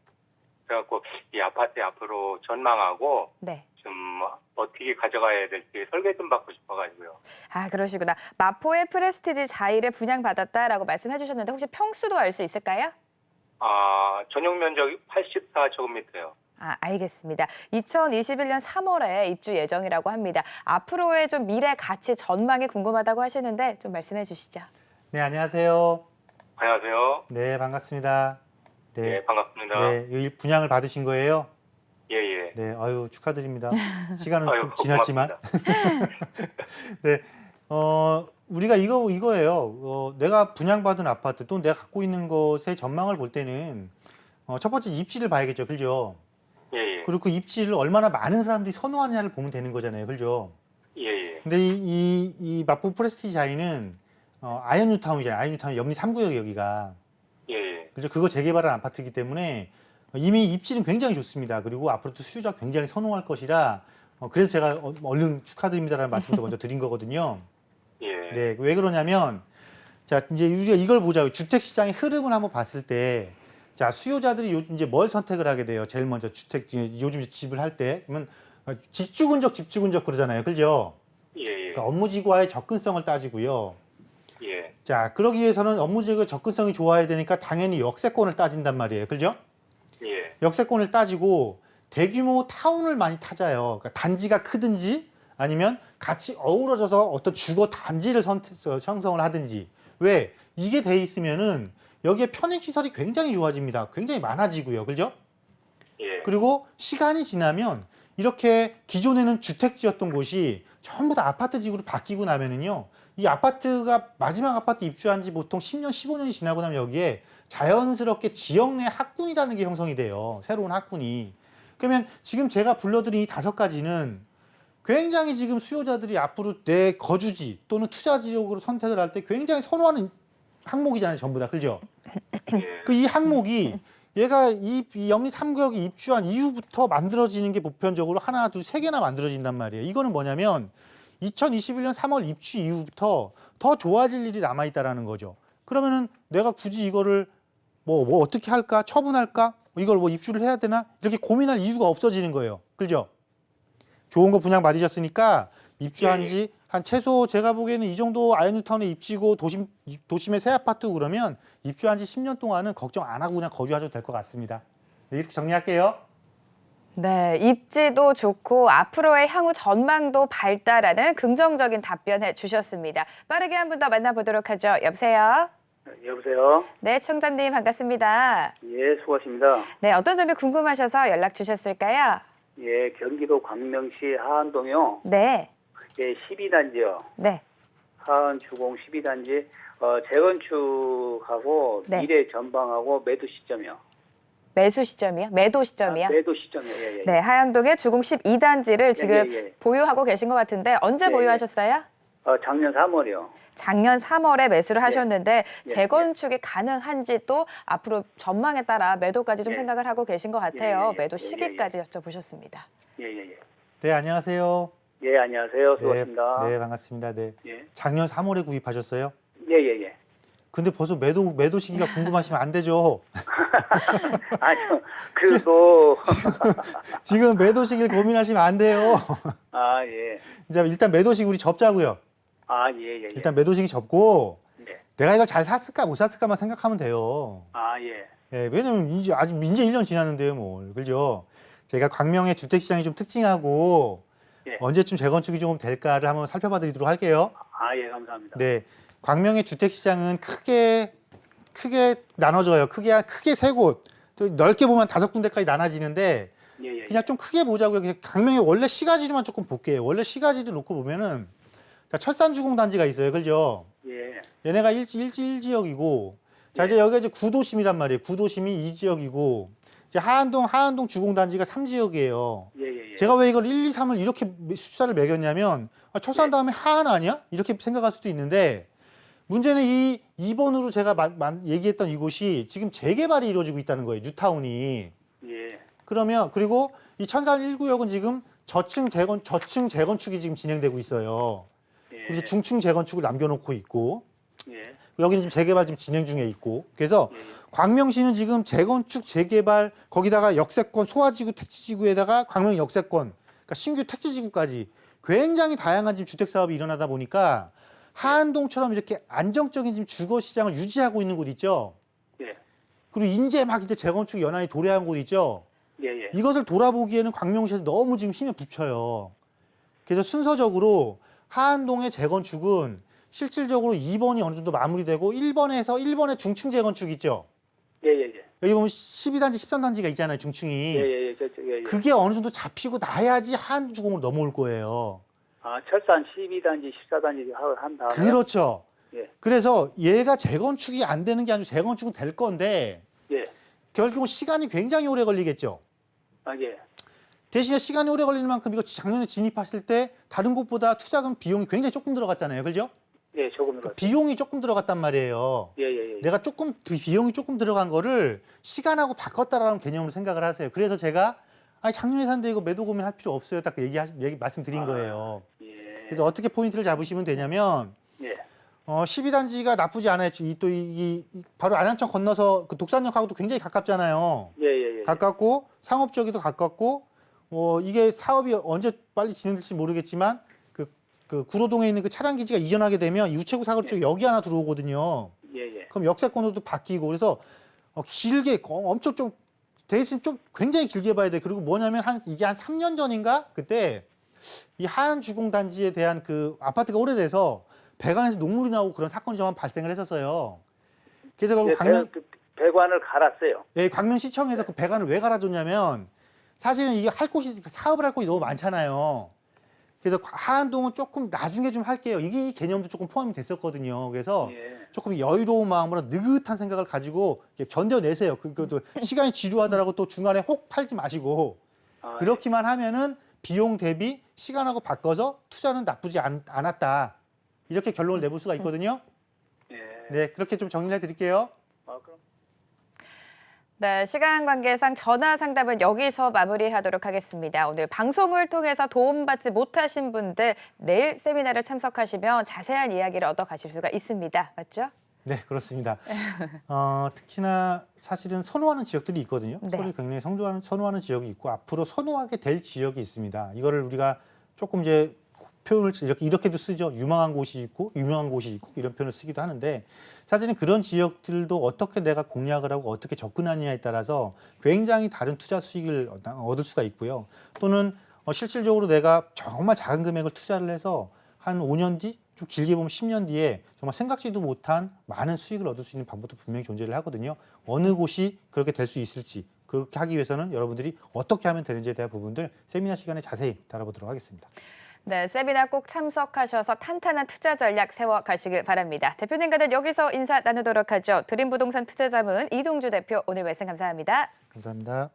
그래갖고 이 아파트 앞으로 전망하고
네.
좀 어떻게 가져가야 될지 설계 좀 받고 싶어가지고요.
아, 그러시구나. 마포의 프레스티지 자이를 분양받았다라고 말씀해 주셨는데 혹시 평수도 알 수 있을까요?
전용 면적이 84제곱미터요.
아, 알겠습니다. 2021년 3월에 입주 예정이라고 합니다. 앞으로의 좀 미래 가치 전망이 궁금하다고 하시는데 좀 말씀해 주시죠.
네, 안녕하세요.
안녕하세요.
네, 반갑습니다.
네, 반갑습니다.
네, 이 분양을 받으신 거예요?
예, 예.
네, 아유, 축하드립니다. 시간은
아유,
좀 지났지만.
고맙습니다.
네, 우리가 이거예요. 내가 분양받은 아파트 또 내가 갖고 있는 것의 전망을 볼 때는 첫 번째 입지를 봐야겠죠, 그죠?
예, 예.
그리고 그 입지를 얼마나 많은 사람들이 선호하느냐를 보면 되는 거잖아요, 그죠?
예, 예.
근데 이 마포 프레스티지 아이는 아이언뉴타운이잖아요. 아이언뉴타운 염리 3구역 여기가.
예, 예.
그죠? 그거 재개발한 아파트이기 때문에 이미 입지는 굉장히 좋습니다. 그리고 앞으로도 수요자가 굉장히 선호할 것이라 그래서 제가 얼른 축하드립니다라는 말씀도 먼저 드린 거거든요.
예.
네, 왜 그러냐면 자 이제 우리가 이걸 보자고요. 주택 시장의 흐름을 한번 봤을 때, 자 수요자들이 요즘 이제 뭘 선택을 하게 돼요? 제일 먼저 주택 요즘 집을 할 때 그러면 집주근적 그러잖아요, 그죠?
예, 예.
그러니까 업무지구와의 접근성을 따지고요.
예.
자 그러기 위해서는 업무지구의 접근성이 좋아야 되니까 당연히 역세권을 따진단 말이에요, 그죠?
예.
역세권을 따지고 대규모 타운을 많이 타자요. 그러니까 단지가 크든지 아니면 같이 어우러져서 어떤 주거 단지를 형성을 하든지. 왜? 이게 돼 있으면은 여기에 편익시설이 굉장히 좋아집니다. 굉장히 많아지고요. 그죠?
예.
그리고 시간이 지나면 이렇게 기존에는 주택지였던 곳이 전부 다 아파트지구로 바뀌고 나면은요. 이 아파트가 마지막 아파트 입주한 지 보통 10년, 15년이 지나고 나면 여기에 자연스럽게 지역 내 학군이라는 게 형성이 돼요. 새로운 학군이. 그러면 지금 제가 불러드린 이 5가지는 굉장히 지금 수요자들이 앞으로 내 거주지 또는 투자 지역으로 선택을 할 때 굉장히 선호하는 항목이잖아요, 전부 다. 그죠? 그 이 항목이 얘가 이 영리 3구역에 입주한 이후부터 만들어지는 게 보편적으로 하나, 둘, 3개나 만들어진단 말이에요. 이거는 뭐냐면 2021년 3월 입주 이후부터 더 좋아질 일이 남아있다라는 거죠. 그러면은 내가 굳이 이거를 뭐 어떻게 할까? 처분할까? 이걸 뭐 입주를 해야 되나? 이렇게 고민할 이유가 없어지는 거예요. 그죠? 좋은 거 분양 받으셨으니까 입주한 지 한 최소 제가 보기에는 이 정도 아이언뉴타운에 입지고 도심의 새 아파트 그러면 입주한 지 10년 동안은 걱정 안 하고 그냥 거주하셔도 될 것 같습니다. 네, 이렇게 정리할게요.
네, 입지도 좋고 앞으로의 향후 전망도 밝다라는 긍정적인 답변해 주셨습니다. 빠르게 한 분 더 만나보도록 하죠. 여보세요?
여보세요?
네, 청자님 반갑습니다.
예, 수고하십니다.
네, 어떤 점이 궁금하셔서 연락 주셨을까요?
예, 경기도 광명시 하안동요.
네,
예, 12단지요.
네,
하안 주공 12단지 재건축하고
네.
미래 전방하고 매도 시점이요.
매수 시점이요? 매도 시점이요?
매도 시점이요. 예, 예.
네, 하얀동의 주공 12단지를 지금
예.
보유하고 계신 것 같은데 언제
예,
보유하셨어요?
작년 3월이요.
작년 3월에 매수를
예.
하셨는데
예,
재건축이 가능한지 또 앞으로 전망에 따라 매도까지 좀
예.
생각을 하고 계신 것 같아요.
예.
매도
예.
시기까지 여쭤보셨습니다.
예.
네, 안녕하세요.
예, 안녕하세요.
네,
수고하십니다.
네, 반갑습니다. 네.
예.
작년 3월에 구입하셨어요?
예.
근데 벌써 매도 시기가 궁금하시면 안 되죠.
그리고
지금 매도 시기를 고민하시면 안 돼요.
예.
이제 일단 매도 시기 우리 접자고요.
예.
일단 매도 시기 접고
네.
내가 이걸 잘 샀을까 못 샀을까만 생각하면 돼요.
예.
예, 왜냐면 이제 1년 지났는데요, 뭐. 그죠? 제가 광명의 주택 시장이 좀 특징하고
예.
언제쯤 재건축이 좀 될까를 한번 살펴봐 드리도록 할게요.
예, 감사합니다.
네. 광명의 주택 시장은 크게 나눠져요. 크게 3곳. 또 넓게 보면 5군데까지 나눠지는데
예.
그냥 좀 크게 보자고요. 그냥 광명의 원래 시가지로만 조금 볼게요. 원래 시가지를 놓고 보면은 자, 철산주공 단지가 있어요. 그죠?
예.
얘네가 1지역이고 자, 이제 여기가 이제 구도심이란 말이에요. 구도심이 2지역이고 이제 하안동 주공단지가 3지역이에요.
예.
제가 왜 이걸 1, 2, 3을 이렇게 숫자를 매겼냐면 철산 다음에 하안 아니야? 이렇게 생각할 수도 있는데 문제는 이 2번으로 제가 얘기했던 이곳이 지금 재개발이 이루어지고 있다는 거예요. 뉴타운이.
예.
그리고 이 천산 1구역은 지금 저층 재건축이 지금 진행되고 있어요. 그래서 중층 재건축을 남겨놓고 있고
예.
여기는 지금 재개발 지금 진행 중에 있고 그래서
예.
광명시는 지금 재건축 재개발 거기다가 역세권 소화지구 택지지구에다가 광명 역세권 그러니까 신규 택지지구까지 굉장히 다양한 지금 주택 사업이 일어나다 보니까 하안동처럼 이렇게 안정적인 지금 주거 시장을 유지하고 있는 곳 있죠.
예.
그리고 이제 재건축 연한이 도래한 곳 있죠.
예.
이것을 돌아보기에는 광명시에서 너무 지금 힘에 부쳐요. 그래서 순서적으로 하안동의 재건축은 실질적으로 2번이 어느 정도 마무리되고 1번의 중층 재건축 있죠.
예.
여기 보면 12단지, 13단지가 있잖아요, 중층이.
예.
그게 어느 정도 잡히고 나야지 하안주공으로 넘어올 거예요.
철산 12단지, 14단지 한 다음에.
그렇죠.
예.
그래서 얘가 재건축이 안 되는 게 아니고 재건축은 될 건데
예.
결국은 시간이 굉장히 오래 걸리겠죠.
예.
대신에 시간이 오래 걸리는 만큼 이거 작년에 진입했을 때 다른 곳보다 투자금 비용이 굉장히 조금 들어갔잖아요. 그죠?
예, 조금 더.
비용이 조금 들어갔단 말이에요.
예.
내가 비용이 조금 들어간 거를 시간하고 바꿨다라는 개념으로 생각을 하세요. 그래서 제가 작년에 샀는데 이거 매도 고민할 필요 없어요. 딱 말씀드린 거예요.
예.
그래서 어떻게 포인트를 잡으시면 되냐면
예.
12단지가 나쁘지 않아요. 이 바로 안양청 건너서 그 독산역하고도 굉장히 가깝잖아요.
예.
가깝고 상업적이도 가깝고 이게 사업이 언제 빨리 진행될지 모르겠지만 그 구로동에 있는 그 차량 기지가 이전하게 되면 이 우체국 사거리 쪽에 여기 하나 들어오거든요.
예.
그럼 역세권으로도 바뀌고 그래서 길게 엄청 좀 대신 좀 굉장히 길게 봐야 돼. 그리고 뭐냐면 이게 한 3년 전인가 그때 이 하안주공단지에 대한 그 아파트가 오래돼서 배관에서 녹물이 나오고 그런 사건이 좀 발생을 했었어요. 그래서 결국
배관을 갈았어요.
예, 광명시청에서 그 배관을 왜 갈아줬냐면 사실은 이게 사업을 할 곳이 너무 많잖아요. 그래서 하안동은 조금 나중에 좀 할게요. 이 개념도 조금 포함이 됐었거든요. 그래서 조금 여유로운 마음으로 느긋한 생각을 가지고 견뎌내세요. 그것도 시간이 지루하더라고 또 중간에 혹 팔지 마시고 그렇기만 하면은 비용 대비 시간하고 바꿔서 투자는 나쁘지 않았다. 이렇게 결론을 내볼 수가 있거든요. 네, 그렇게 좀 정리를 해드릴게요.
그럼.
네, 시간 관계상 전화 상담은 여기서 마무리하도록 하겠습니다. 오늘 방송을 통해서 도움받지 못하신 분들 내일 세미나를 참석하시면 자세한 이야기를 얻어가실 수가 있습니다. 맞죠?
네, 그렇습니다. 특히나 사실은 선호하는 지역들이 있거든요.
네.
서울이 굉장히 선호하는 지역이 있고 앞으로 선호하게 될 지역이 있습니다. 이거를 우리가 조금 이제 표현을 이렇게도 쓰죠. 유망한 곳이 있고 유명한 곳이 있고 이런 표현을 쓰기도 하는데 사실은 그런 지역들도 어떻게 내가 공략을 하고 어떻게 접근하느냐에 따라서 굉장히 다른 투자 수익을 얻을 수가 있고요. 또는 실질적으로 내가 정말 작은 금액을 투자를 해서 한 5년 뒤, 좀 길게 보면 10년 뒤에 정말 생각지도 못한 많은 수익을 얻을 수 있는 방법도 분명히 존재를 하거든요. 어느 곳이 그렇게 될 수 있을지 그렇게 하기 위해서는 여러분들이 어떻게 하면 되는지에 대한 부분들 세미나 시간에 자세히 다뤄보도록 하겠습니다.
네, 세미나 꼭 참석하셔서 탄탄한 투자 전략 세워가시길 바랍니다. 대표님과는 여기서 인사 나누도록 하죠. 드림부동산 투자자문 이동주 대표 오늘 말씀 감사합니다.
감사합니다.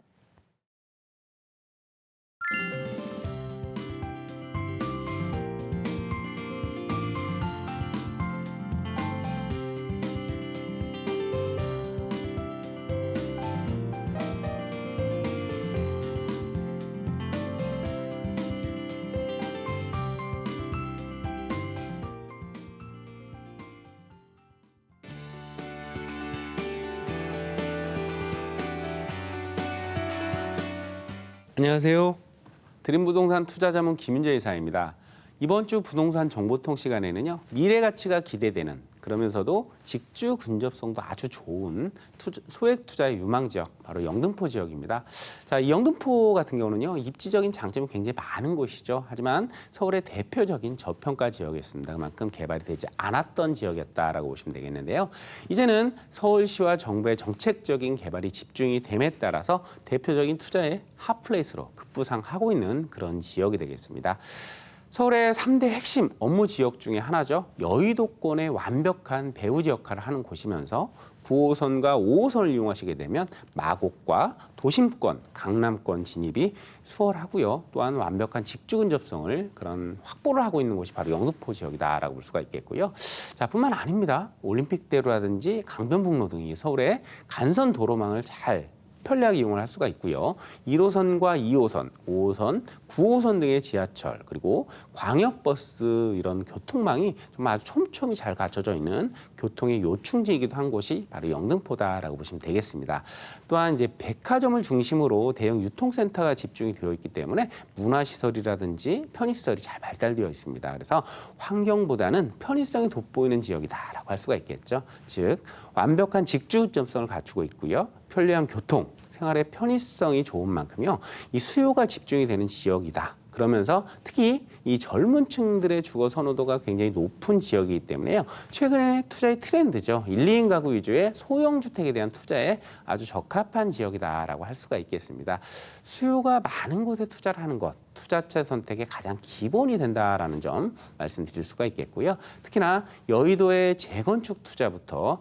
안녕하세요. 드림부동산 투자자문 김윤재 이사입니다. 이번 주 부동산 정보통 시간에는요. 미래 가치가 기대되는 그러면서도 직주 근접성도 아주 좋은 소액 투자의 유망 지역 바로 영등포 지역입니다. 자, 이 영등포 같은 경우는요. 입지적인 장점이 굉장히 많은 곳이죠. 하지만 서울의 대표적인 저평가 지역이었습니다. 그만큼 개발이 되지 않았던 지역이었다라고 보시면 되겠는데요. 이제는 서울시와 정부의 정책적인 개발이 집중이 됨에 따라서 대표적인 투자의 핫플레이스로 급부상하고 있는 그런 지역이 되겠습니다. 서울의 3대 핵심 업무 지역 중에 하나죠. 여의도권의 완벽한 배후지 역할을 하는 곳이면서 9호선과 5호선을 이용하시게 되면 마곡과 도심권, 강남권 진입이 수월하고요. 또한 완벽한 직주 근접성을 그런 확보를 하고 있는 곳이 바로 영등포 지역이다라고 볼 수가 있겠고요. 자, 뿐만 아닙니다. 올림픽대로라든지 강변북로 등이 서울의 간선 도로망을 잘 편리하게 이용을 할 수가 있고요. 1호선과 2호선, 5호선, 9호선 등의 지하철 그리고 광역버스 이런 교통망이 정말 아주 촘촘히 잘 갖춰져 있는 교통의 요충지이기도 한 곳이 바로 영등포다라고 보시면 되겠습니다. 또한 이제 백화점을 중심으로 대형 유통센터가 집중이 되어 있기 때문에 문화시설이라든지 편의시설이 잘 발달되어 있습니다. 그래서 환경보다는 편의성이 돋보이는 지역이다라고 할 수가 있겠죠. 즉 완벽한 직주점성을 갖추고 있고요. 편리한 교통, 생활의 편의성이 좋은 만큼요. 이 수요가 집중이 되는 지역이다. 그러면서 특히 이 젊은 층들의 주거 선호도가 굉장히 높은 지역이기 때문에요. 최근에 투자의 트렌드죠. 1, 2인 가구 위주의 소형 주택에 대한 투자에 아주 적합한 지역이다라고 할 수가 있겠습니다. 수요가 많은 곳에 투자를 하는 것, 투자처 선택의 가장 기본이 된다라는 점 말씀드릴 수가 있겠고요. 특히나 여의도의 재건축 투자부터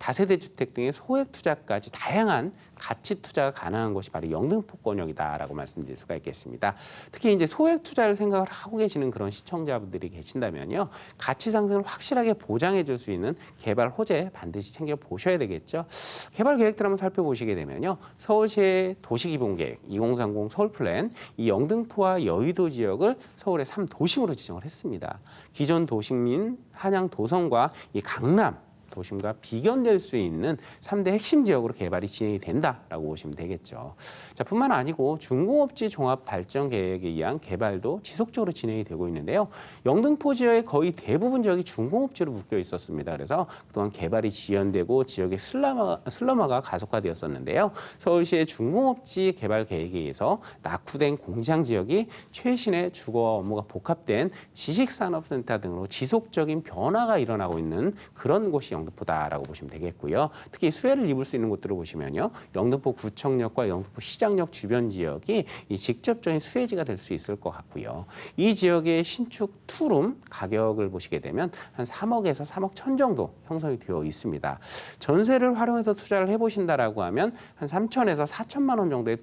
다세대 주택 등의 소액 투자까지 다양한 가치 투자가 가능한 곳이 바로 영등포권역이다라고 말씀드릴 수가 있겠습니다. 특히 이제 소액 투자를 생각을 하고 계시는 그런 시청자분들이 계신다면요, 가치 상승을 확실하게 보장해 줄 수 있는 개발 호재 반드시 챙겨 보셔야 되겠죠. 개발 계획들 한번 살펴보시게 되면요, 서울시의 도시기본계획 2030 서울플랜, 이 영등포와 여의도 지역을 서울의 3도심으로 지정을 했습니다. 기존 도심인 한양 도성과 이 강남 도심과 비견될 수 있는 3대 핵심 지역으로 개발이 진행이 된다라고 보시면 되겠죠. 자, 뿐만 아니고 중공업지 종합 발전 계획에 의한 개발도 지속적으로 진행이 되고 있는데요. 영등포 지역의 거의 대부분 지역이 중공업지로 묶여 있었습니다. 그래서 그동안 개발이 지연되고 지역의 슬럼화가 가속화되었었는데요. 서울시의 중공업지 개발 계획에 의해서 낙후된 공장 지역이 최신의 주거 업무가 복합된 지식산업센터 등으로 지속적인 변화가 일어나고 있는 그런 곳이 영등포다라고 보시면 되겠고요. 특히 수혜를 입을 수 있는 곳들을 보시면요, 영등포 구청역과 영등포 시장역 주변 지역이 이 직접적인 수혜지가 될 수 있을 것 같고요. 이 지역의 신축 투룸 가격을 보시게 되면 한 3억에서 3억 1천 정도 형성이 되어 있습니다. 전세를 활용해서 투자를 해보신다라고 하면 한 3천에서 4천만 원 정도의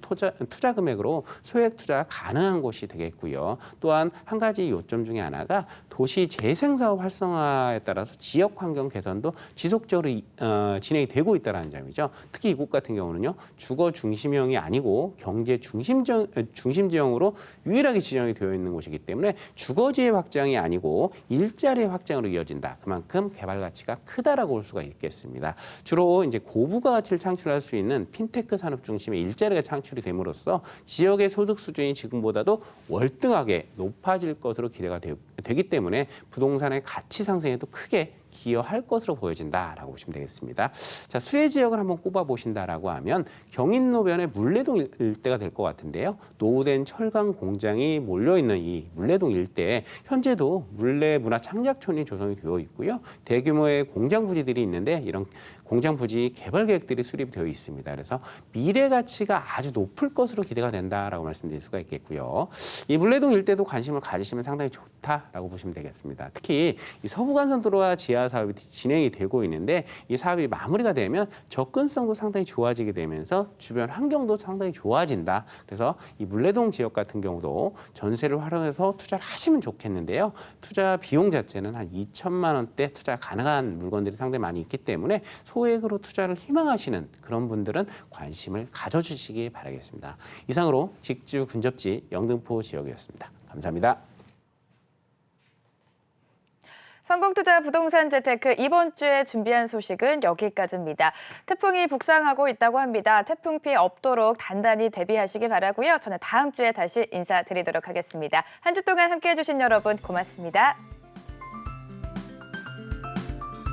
투자 금액으로 소액 투자가 가능한 곳이 되겠고요. 또한 한 가지 요점 중에 하나가 도시 재생사업 활성화에 따라서 지역 환경 개선도 지속적으로 진행이 되고 있다는 점이죠. 특히 이곳 같은 경우는요, 주거 중심형이 아니고 경제 중심 지형으로 유일하게 지정이 되어 있는 곳이기 때문에 주거지의 확장이 아니고 일자리의 확장으로 이어진다. 그만큼 개발 가치가 크다라고 볼 수가 있겠습니다. 주로 이제 고부가 가치를 창출할 수 있는 핀테크 산업 중심의 일자리가 창출이 됨으로써 지역의 소득 수준이 지금보다도 월등하게 높아질 것으로 기대가 되기 때문에 부동산의 가치 상승에도 크게 기여할 것으로 보여진다라고 보시면 되겠습니다. 자, 수혜 지역을 한번 꼽아보신다라고 하면 경인로변의 물레동 일대가 될 것 같은데요. 노후된 철강 공장이 몰려있는 이 물레동 일대에 현재도 물레문화창작촌이 조성이 되어 있고요. 대규모의 공장 부지들이 있는데 이런 공장 부지 개발 계획들이 수립이 되어 있습니다. 그래서 미래 가치가 아주 높을 것으로 기대가 된다라고 말씀드릴 수가 있겠고요. 이 물레동 일대도 관심을 가지시면 상당히 좋다라고 보시면 되겠습니다. 특히 이 서부간선도로와 지하 사업이 진행이 되고 있는데 이 사업이 마무리가 되면 접근성도 상당히 좋아지게 되면서 주변 환경도 상당히 좋아진다. 그래서 이 물레동 지역 같은 경우도 전세를 활용해서 투자를 하시면 좋겠는데요. 투자 비용 자체는 한 2천만 원대 투자 가능한 물건들이 상당히 많이 있기 때문에 소액으로 투자를 희망하시는 그런 분들은 관심을 가져주시기 바라겠습니다. 이상으로 직주 근접지 영등포 지역이었습니다. 감사합니다.
성공투자 부동산 재테크 이번 주에 준비한 소식은 여기까지입니다. 태풍이 북상하고 있다고 합니다. 태풍 피해 없도록 단단히 대비하시기 바라고요. 저는 다음 주에 다시 인사드리도록 하겠습니다. 한 주 동안 함께해 주신 여러분 고맙습니다.